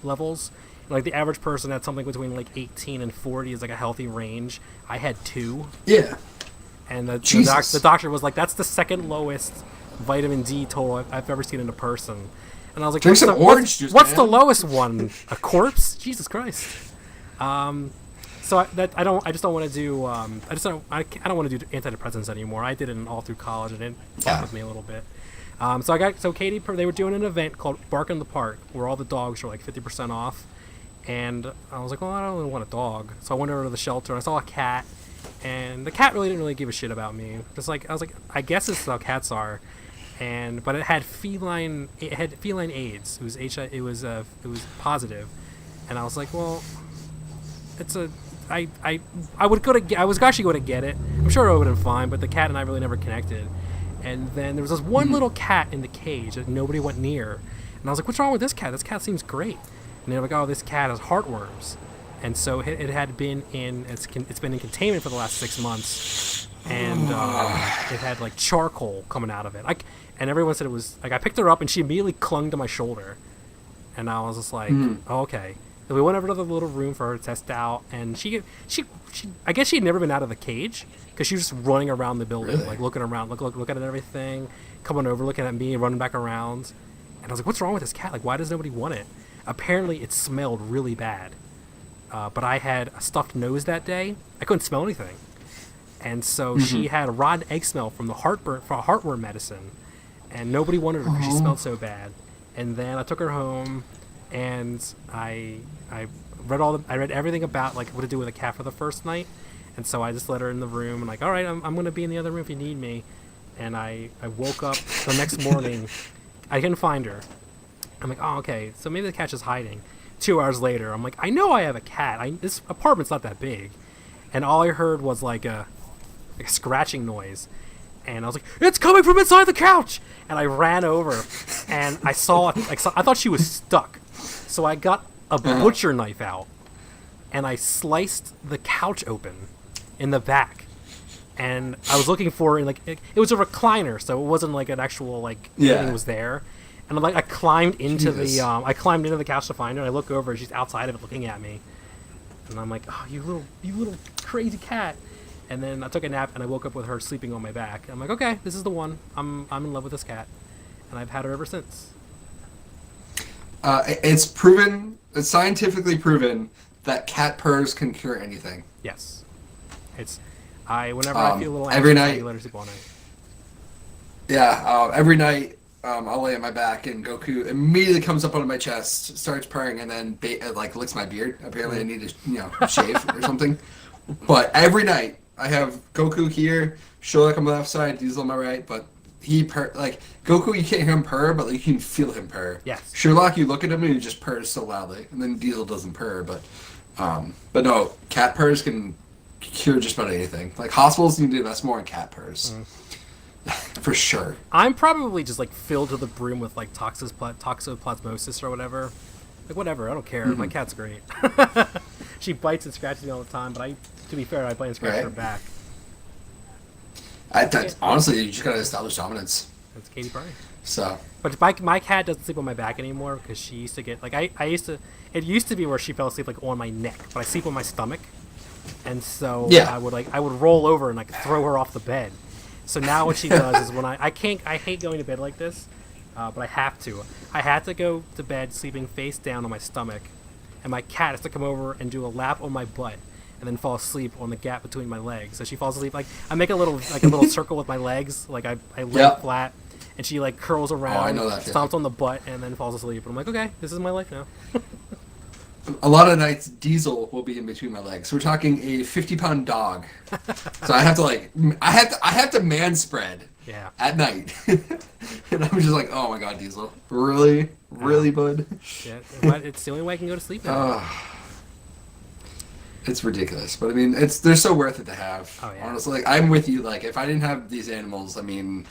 levels. Like the average person had something between like 18 and 40 is like a healthy range. I had 2. Yeah. And the doctor was like, that's the second lowest vitamin D total I've ever seen in a person. And I was like, drink some orange juice, what's the lowest one? A corpse? Jesus Christ. So I just don't want to do I don't want to do antidepressants anymore. I did it all through college and it fucked with me a little bit. So Katy, they were doing an event called Bark in the Park where all the dogs were like 50% off. And I was like, well, I don't really want a dog. So I went over to the shelter and I saw a cat. And the cat really didn't really give a shit about me. Just like I was like, I guess this is how cats are. But it had feline AIDS. It was it was positive. And I was like, well, I was actually going to get it. I'm sure it would have been fine, but the cat and I really never connected. And then there was this one little cat in the cage that nobody went near. And I was like, what's wrong with this cat? This cat seems great. And they're like, oh, this cat has heartworms. And so it had been it's been in containment for the last 6 months. And it had like charcoal coming out of it. And everyone said it was like, I picked her up and she immediately clung to my shoulder. And I was just like, oh, okay. So we went over to the little room for her to test out. And she I guess she had never been out of the cage because she was just running around the building, like looking around, looking at everything, coming over, looking at me, running back around. And I was like, what's wrong with this cat? Like, why does nobody want it? Apparently, it smelled really bad. But I had a stuffed nose that day. I couldn't smell anything. And so she had a rotten egg smell from the heartworm medicine. And nobody wanted her because she smelled so bad. And then I took her home, and I read everything about like what to do with a cat for the first night. And so I just let her in the room and like, all right, I'm going to be in the other room if you need me. And I woke up the next morning. I couldn't find her. I'm like, oh, okay, so maybe the cat's just hiding. 2 hours later, I'm like, I know I have a cat. This apartment's not that big. And all I heard was like a scratching noise. And I was like, it's coming from inside the couch! And I ran over, and I saw it. I thought she was stuck. So I got a butcher knife out, and I sliced the couch open in the back. And I was looking for, like, it was a recliner, so it wasn't like an actual, like, anything was there. And I climbed into the couch to find her. And I look over, and she's outside of it, looking at me. And I'm like, "Oh, you little crazy cat!" And then I took a nap, and I woke up with her sleeping on my back. I'm like, "Okay, this is the one. I'm in love with this cat," and I've had her ever since. It's proven, it's scientifically proven that cat purrs can cure anything. Yes, whenever I feel a little anxious, every night, I let her sleep all night. Yeah, every night. I'll lay on my back and Goku immediately comes up onto my chest, starts purring, and then licks my beard. Apparently, I need to shave or something. But every night I have Goku here, Sherlock on my left side, Diesel on my right. But Goku, you can't hear him purr, but you can feel him purr. Yes. Sherlock, you look at him and he just purrs so loudly, and then Diesel doesn't purr. But no, cat purrs can cure just about anything. Like hospitals need to invest more in cat purrs. For sure. I'm probably just like filled to the brim with like toxoplasmosis or whatever. Like whatever, I don't care. My cat's great. She bites and scratches me all the time, but to be fair, I bite and scratch her back. Honestly, you just gotta establish dominance. That's Katy Perry. So. But my cat doesn't sleep on my back anymore because she used to get like it used to be where she fell asleep like on my neck, but I sleep on my stomach, and so I would roll over and like throw her off the bed. So now what she does is when I hate going to bed like this, but I have to. I have to go to bed sleeping face down on my stomach, and my cat has to come over and do a lap on my butt, and then fall asleep on the gap between my legs. So she falls asleep like I make a little circle with my legs, like I lay flat, and she like curls around, stomps on the butt, and then falls asleep. And I'm like, okay, this is my life now. A lot of nights, Diesel will be in between my legs. We're talking a 50-pound dog. So I have to man spread Yeah. at night. And I'm just like, oh my god, Diesel. Really? Really, bud? Yeah, but it's the only way I can go to sleep now. It's ridiculous. But I mean, they're so worth it to have. Oh, yeah. Honestly, like, I'm with you. Like, if I didn't have these animals, I mean,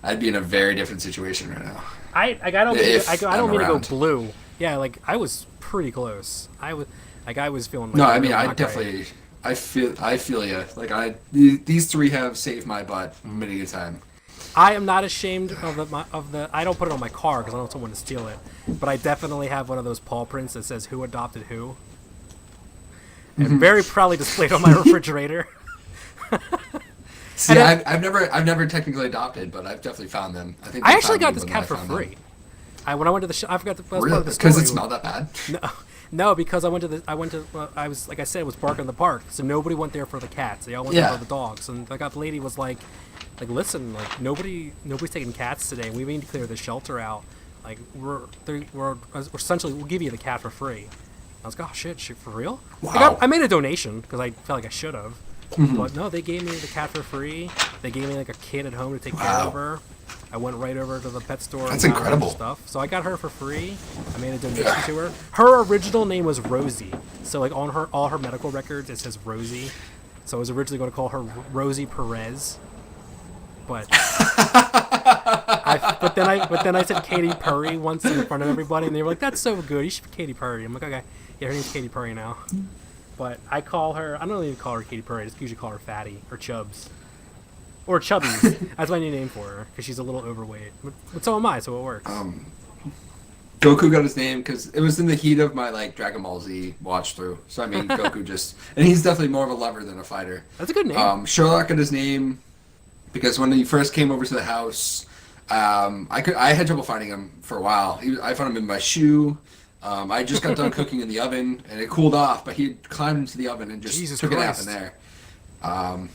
I'd be in a very different situation right now. I don't mean If I don't I'm mean to go around. blue. Yeah, like I was pretty close. I was feeling like No, I mean, really I not great. definitely, I feel you. Like, these three have saved my butt many a time. I am not ashamed of the. I don't put it on my car because I don't want someone to steal it. But I definitely have one of those paw prints that says who adopted who, and very proudly displayed on my refrigerator. See, And I've never technically adopted, but I've definitely found them. I think I they actually found got me this when cat I for found free. them. When I went to the I forgot the that's part Really? of the story. Because it smelled that bad? No, because I went to I was like I said, it was barking in the park, so nobody went there for the cats. They all went there Yeah. for the dogs. And the lady was like, listen, like nobody's taking cats today. We need to clear the shelter out. Like we're essentially we'll give you the cat for free. I was like, oh shit, for real? Like, Wow. I made a donation because I felt like I should have. Mm-hmm. But no, they gave me the cat for free. They gave me like a kid at home to take care Wow. of her. I went right over to the pet store. That's and got her incredible. Stuff. So I got her for free. I made a donation to her. Her original name was Rosie. So like on all her medical records, it says Rosie. So I was originally going to call her Rosie Perez. But but then I said Katy Perry once in front of everybody, and they were like, "That's so good. You should be Katy Perry." I'm like, "Okay, yeah, her name's Katy Perry now." But I call her. I don't even call her Katy Perry. I just usually call her Fatty or Chubbs. Or Chubbies. That's my new name for her because she's a little overweight. But so am I, so it works. Goku got his name because it was in the heat of my like Dragon Ball Z watch through. So I mean, Goku just, and he's definitely more of a lover than a fighter. That's a good name. Sherlock got his name because when he first came over to the house, I had trouble finding him for a while. I found him in my shoe. I just got done cooking in the oven and it cooled off, but he had climbed into the oven and just Jesus took Christ. a nap in there.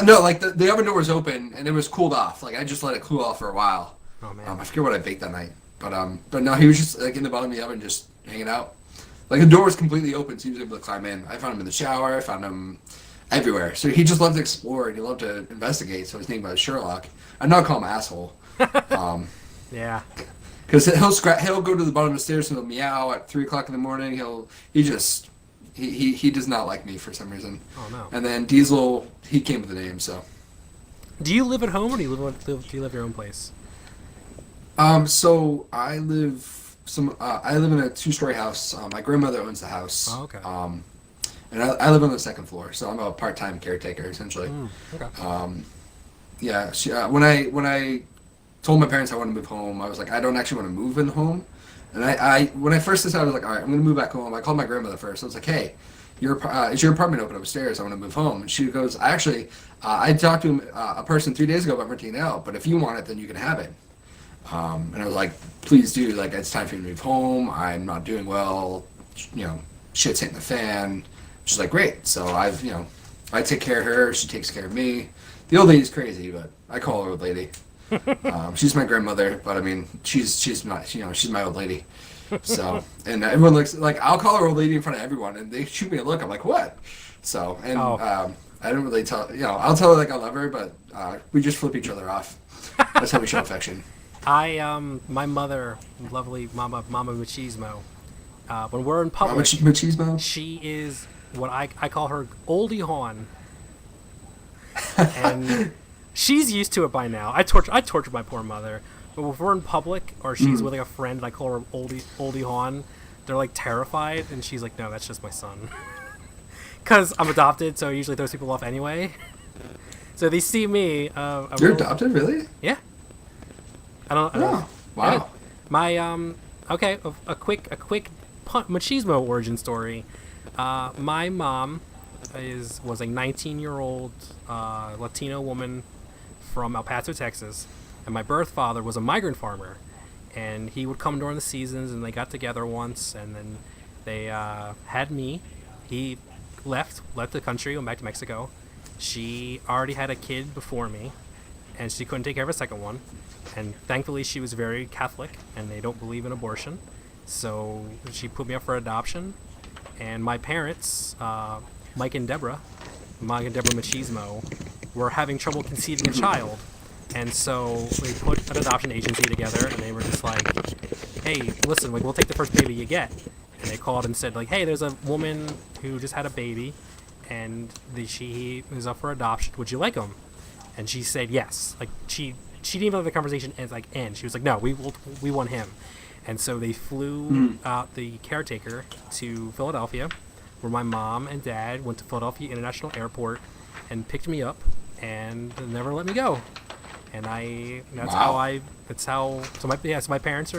No, like the oven door was open and it was cooled off. Like I just let it cool off for a while. Oh man. I forget what I baked that night, but no, he was just like in the bottom of the oven, just hanging out. Like the door was completely open, so he was able to climb in. I found him in the shower. I found him everywhere. So he just loved to explore and he loved to investigate. So his name was Sherlock. I'd not call him asshole. Yeah. Because he'll go to the bottom of the stairs and he'll meow at 3:00 in the morning. He does not like me for some reason. Oh no. And then Diesel, he came with the name. So Do you live at home or do you live your own place? so I live in a 2-story house. My grandmother owns the house. Oh, okay. And I live on the second floor, so I'm a part-time caretaker essentially. Okay. Yeah, when I told my parents I wanted to move home, I was like, I don't actually want to move in the home. And I when I first decided, I was like, all right, I'm going to move back home. I called my grandmother first. I was like, hey, is your apartment open upstairs? I want to move home. And she goes, actually, I talked to a person 3 days ago about renting it out, but if you want it, then you can have it. And I was like, please do. Like, it's time for you to move home. I'm not doing well. Shit's hitting the fan. She's like, great. So I take care of her. She takes care of me. The old lady's crazy, but I call her old lady. She's my grandmother, but I mean, she's not, she's my old lady. So, and everyone looks like, I'll call her old lady in front of everyone, and they shoot me a look. I'm like, what? So, and I don't really tell, I'll tell her like I love her, but we just flip each other off. That's how we show affection. My mother, lovely Mama Machismo, when we're in public, Machismo? she is what I call her oldie hawn. And she's used to it by now. I torture my poor mother, but if we're in public or she's with like a friend and I call her oldie hawn, they're like terrified, and she's like, no, that's just my son. Because I'm adopted, so it usually throws people off anyway. So they see me. You're adopted, really? Yeah. I don't. Oh, wow. Yeah. My okay, a quick machismo origin story. My mom was a 19-year-old Latino woman from El Paso, Texas, and my birth father was a migrant farmer, and he would come during the seasons, and they got together once, and then they had me. He left the country, went back to Mexico. She already had a kid before me, and she couldn't take care of a second one. And thankfully, she was very Catholic, and they don't believe in abortion. So she put me up for adoption. And my parents, Mike and Deborah Machismo, were having trouble conceiving a child. And so we put an adoption agency together, and they were just like, hey, listen, like, we'll take the first baby you get. And they called and said, like, hey, there's a woman who just had a baby, and she is up for adoption. Would you like him? And she said yes. Like, she didn't even let the conversation end. She was like, no, we want him. And so they flew out the caretaker to Philadelphia, where my mom and dad went to Philadelphia International Airport and picked me up and never let me go. And so my parents,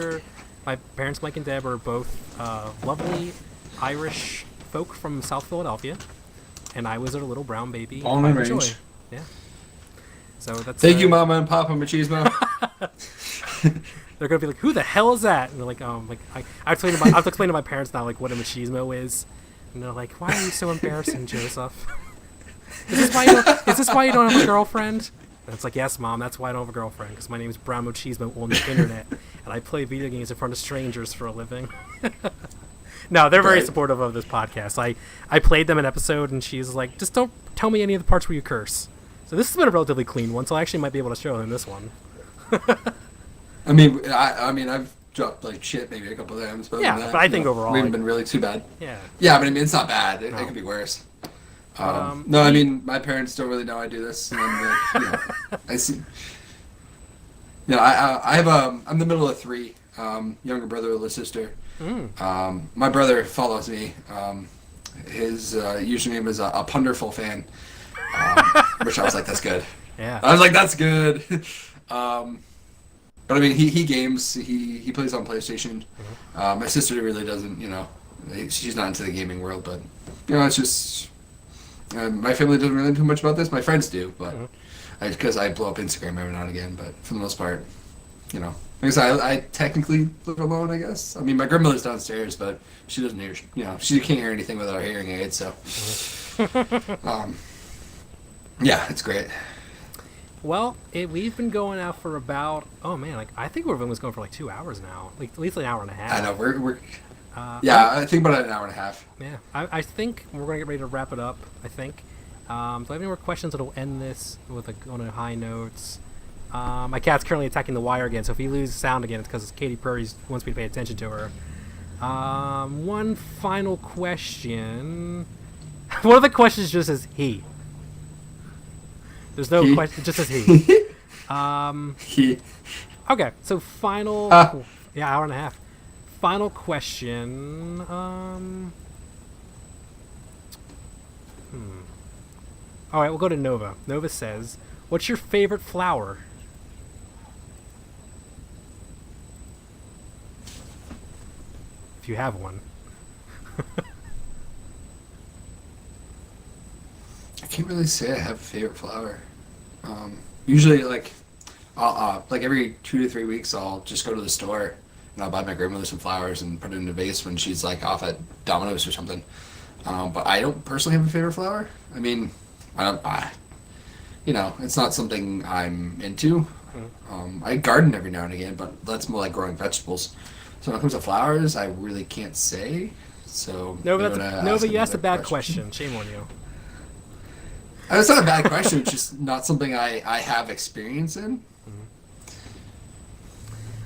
Mike and Deb, are both lovely Irish folk from South Philadelphia, and I was their little brown baby. All in range. Yeah. So that's. Thank you, Mama and Papa Machismo. They're gonna be like, "Who the hell is that?" And they're like, I have to explain to my parents now, like, what a machismo is, and they're like, "Why are you so embarrassing, Joseph? Is this why you don't have a girlfriend?" And it's like, "Yes, Mom, that's why I don't have a girlfriend, because my name is Brown Machismo on the internet, and I play video games in front of strangers for a living." No, they're very supportive of this podcast. I played them an episode, and she's like, "Just don't tell me any of the parts where you curse." So this has been a relatively clean one, so I actually might be able to show them this one. I mean, I've dropped like shit maybe a couple of times, but but I think overall we haven't been really too bad. Yeah. Yeah, but I mean, it's not bad. It could be worse. No, I mean, my parents don't really know I do this, and I see. I'm the middle of three, younger brother, older sister. My brother follows me. His username is a Punderful fan, which I was like, that's good. Yeah. I was like, that's good. But I mean, he games. He plays on PlayStation. My sister really doesn't. She's not into the gaming world, but it's just my family doesn't really know much about this. My friends do, but because I blow up Instagram every now and again. But for the most part, like I said, I technically live alone. I guess. I mean, my grandmother's downstairs, but she doesn't hear. She can't hear anything without hearing aids. So, yeah, it's great. Well, we've been going out for about, I think we've been going for like 2 hours now, like at least an hour and a half. I know we're I think about an hour and a half. Yeah, I think we're gonna get ready to wrap it up. I think. So I have any more questions that'll end this on a high notes. My cat's currently attacking the wire again, so if you lose sound again, it's because Katy Perry wants me to pay attention to her. One final question. One of the questions just says he. There's no question. It just says he. He. Okay, so final. Hour and a half. Final question. All right, we'll go to Nova. Nova says, "What's your favorite flower?" If you have one. I can't really say I have a favorite flower. Usually, I'll like every 2 to 3 weeks, I'll just go to the store and I'll buy my grandmother some flowers and put it in a vase when she's like off at Domino's or something. But I don't personally have a favorite flower. I mean, it's not something I'm into. I garden every now and again, but that's more like growing vegetables. So when it comes to flowers, I really can't say. So Nova, you asked a bad question. Shame on you. It's not a bad question. It's just not something I have experience in.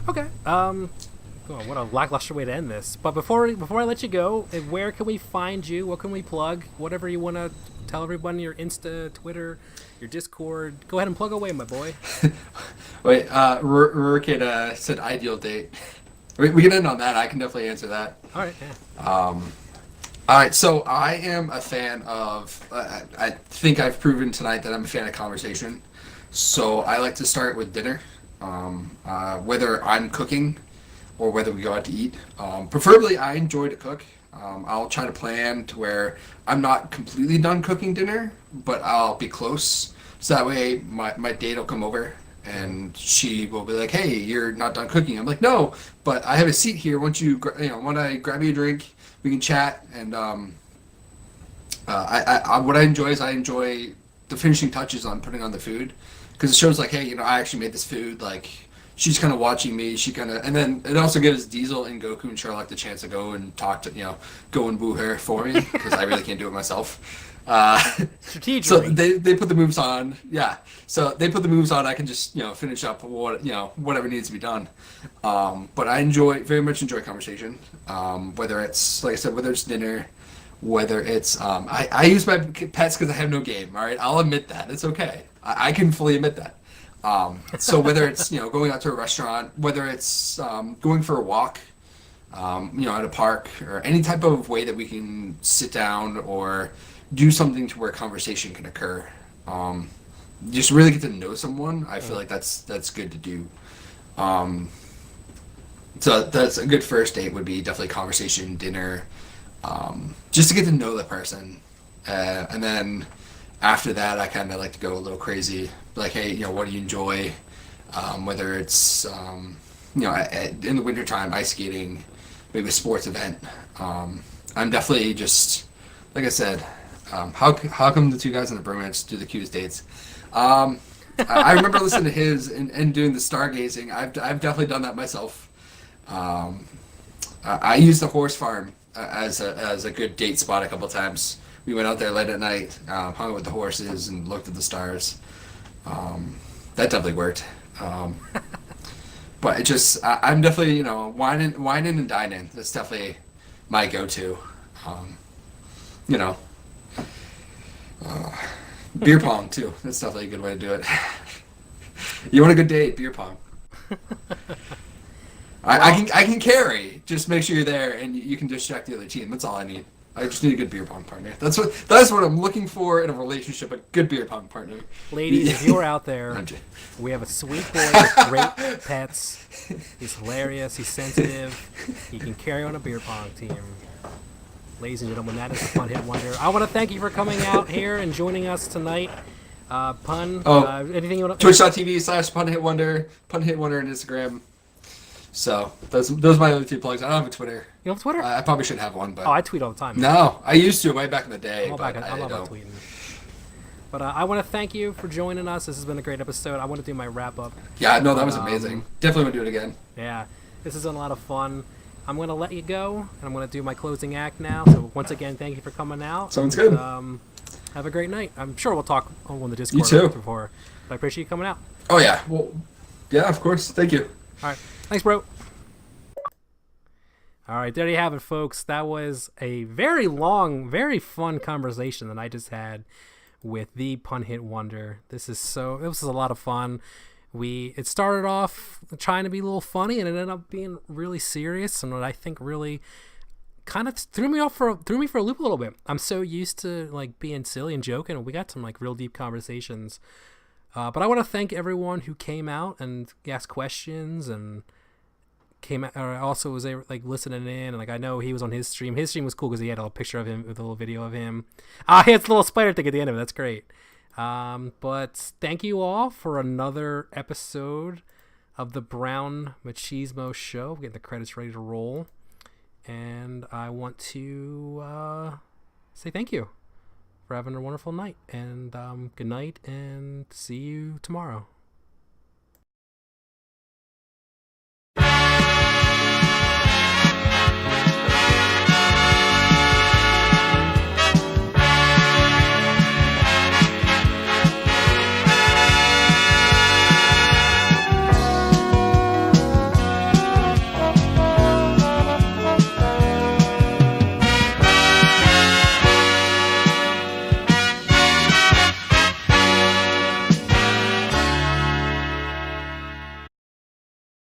Okay. What a lackluster way to end this. But before I let you go, where can we find you? What can we plug? Whatever you want to tell everyone, your Insta, Twitter, your Discord. Go ahead and plug away, my boy. Wait, Rurkid said ideal date. We can end on that. I can definitely answer that. All right, yeah. All right, so I am a fan of, I think I've proven tonight that I'm a fan of conversation. So I like to start with dinner, whether I'm cooking or whether we go out to eat. Preferably, I enjoy to cook. I'll try to plan to where I'm not completely done cooking dinner, but I'll be close. So that way my date will come over and she will be like, "Hey, you're not done cooking." I'm like, "No, but I have a seat here. Once when I grab you a drink, we can chat." And what I enjoy is the finishing touches on putting on the food, because it shows like, hey, I actually made this food. Like, she's kind of watching me. And then it also gives Diesel and Goku and Sherlock the chance to go and talk to, go and woo her for me, because I really can't do it myself. Strategic. So they put the moves on. Yeah. So they put the moves on. I can just finish up whatever needs to be done. But I very much enjoy conversation. Whether it's like I said, whether it's dinner, whether it's I use my pets because I have no game. All right, I'll admit that it's okay. I can fully admit that. So whether it's going out to a restaurant, whether it's going for a walk, at a park, or any type of way that we can sit down or do something to where conversation can occur. Just really get to know someone. I feel like that's good to do. So that's a good first date would be definitely conversation, dinner, just to get to know the person. And then after that, I kind of like to go a little crazy. Like, hey, what do you enjoy? Whether it's, in the wintertime, ice skating, maybe a sports event. I'm definitely just, like I said, how come the two guys in the bromance do the cutest dates? I remember listening to his and doing the stargazing. I've definitely done that myself. I used the horse farm as a good date spot a couple times. We went out there late at night, hung out with the horses and looked at the stars. That definitely worked. But it just I'm definitely whining and dining. That's definitely my go-to. Beer pong too. That's definitely a good way to do it. You want a good date? Beer pong. I can carry. Just make sure you're there and you can distract the other team. That's all I need. I just need a good beer pong partner. That's what I'm looking for in a relationship. A good beer pong partner. Ladies, if you're out there, we have a sweet boy with great pets. He's hilarious. He's sensitive. He can carry on a beer pong team. Ladies and gentlemen, that is the Pun Hit Wonder. I want to thank you for coming out here and joining us tonight. Pun, anything you want to... Twitch.tv/PunHitWonder, PunHitWonder on Instagram. So, those are my only two plugs. I don't have a Twitter. You don't have Twitter? I probably should have one, but... Oh, I tweet all the time. No, I used to way back in the day. I'm all about tweeting. But I want to thank you for joining us. This has been a great episode. I want to do my wrap-up. Yeah, no, that was amazing. Definitely want to do it again. Yeah, this has been a lot of fun. I'm going to let you go, and I'm going to do my closing act now. So once again, thank you for coming out. Sounds good. Have a great night. I'm sure we'll talk on the Discord You too. Before, but I appreciate you coming out. Oh, yeah. Well, yeah, of course. Thank you. All right. Thanks, bro. All right, there you have it, folks. That was a very long, very fun conversation that I just had with the Pun Hit Wonder. This was a lot of fun. It started off trying to be a little funny, and it ended up being really serious, and what I think really kind of threw me for a loop a little bit. I'm so used to like being silly and joking, and we got some like real deep conversations. But I want to thank everyone who came out and asked questions and came out, or also was able, like listening in, and like I know he was on his stream. His stream was cool because he had a little picture of him with a little video of him. He had a little spider thing at the end of it. That's great. But thank you all for another episode of the Brown Machismo Show. We're getting the credits ready to roll, and I want to say thank you for having a wonderful night, and good night, and see you tomorrow.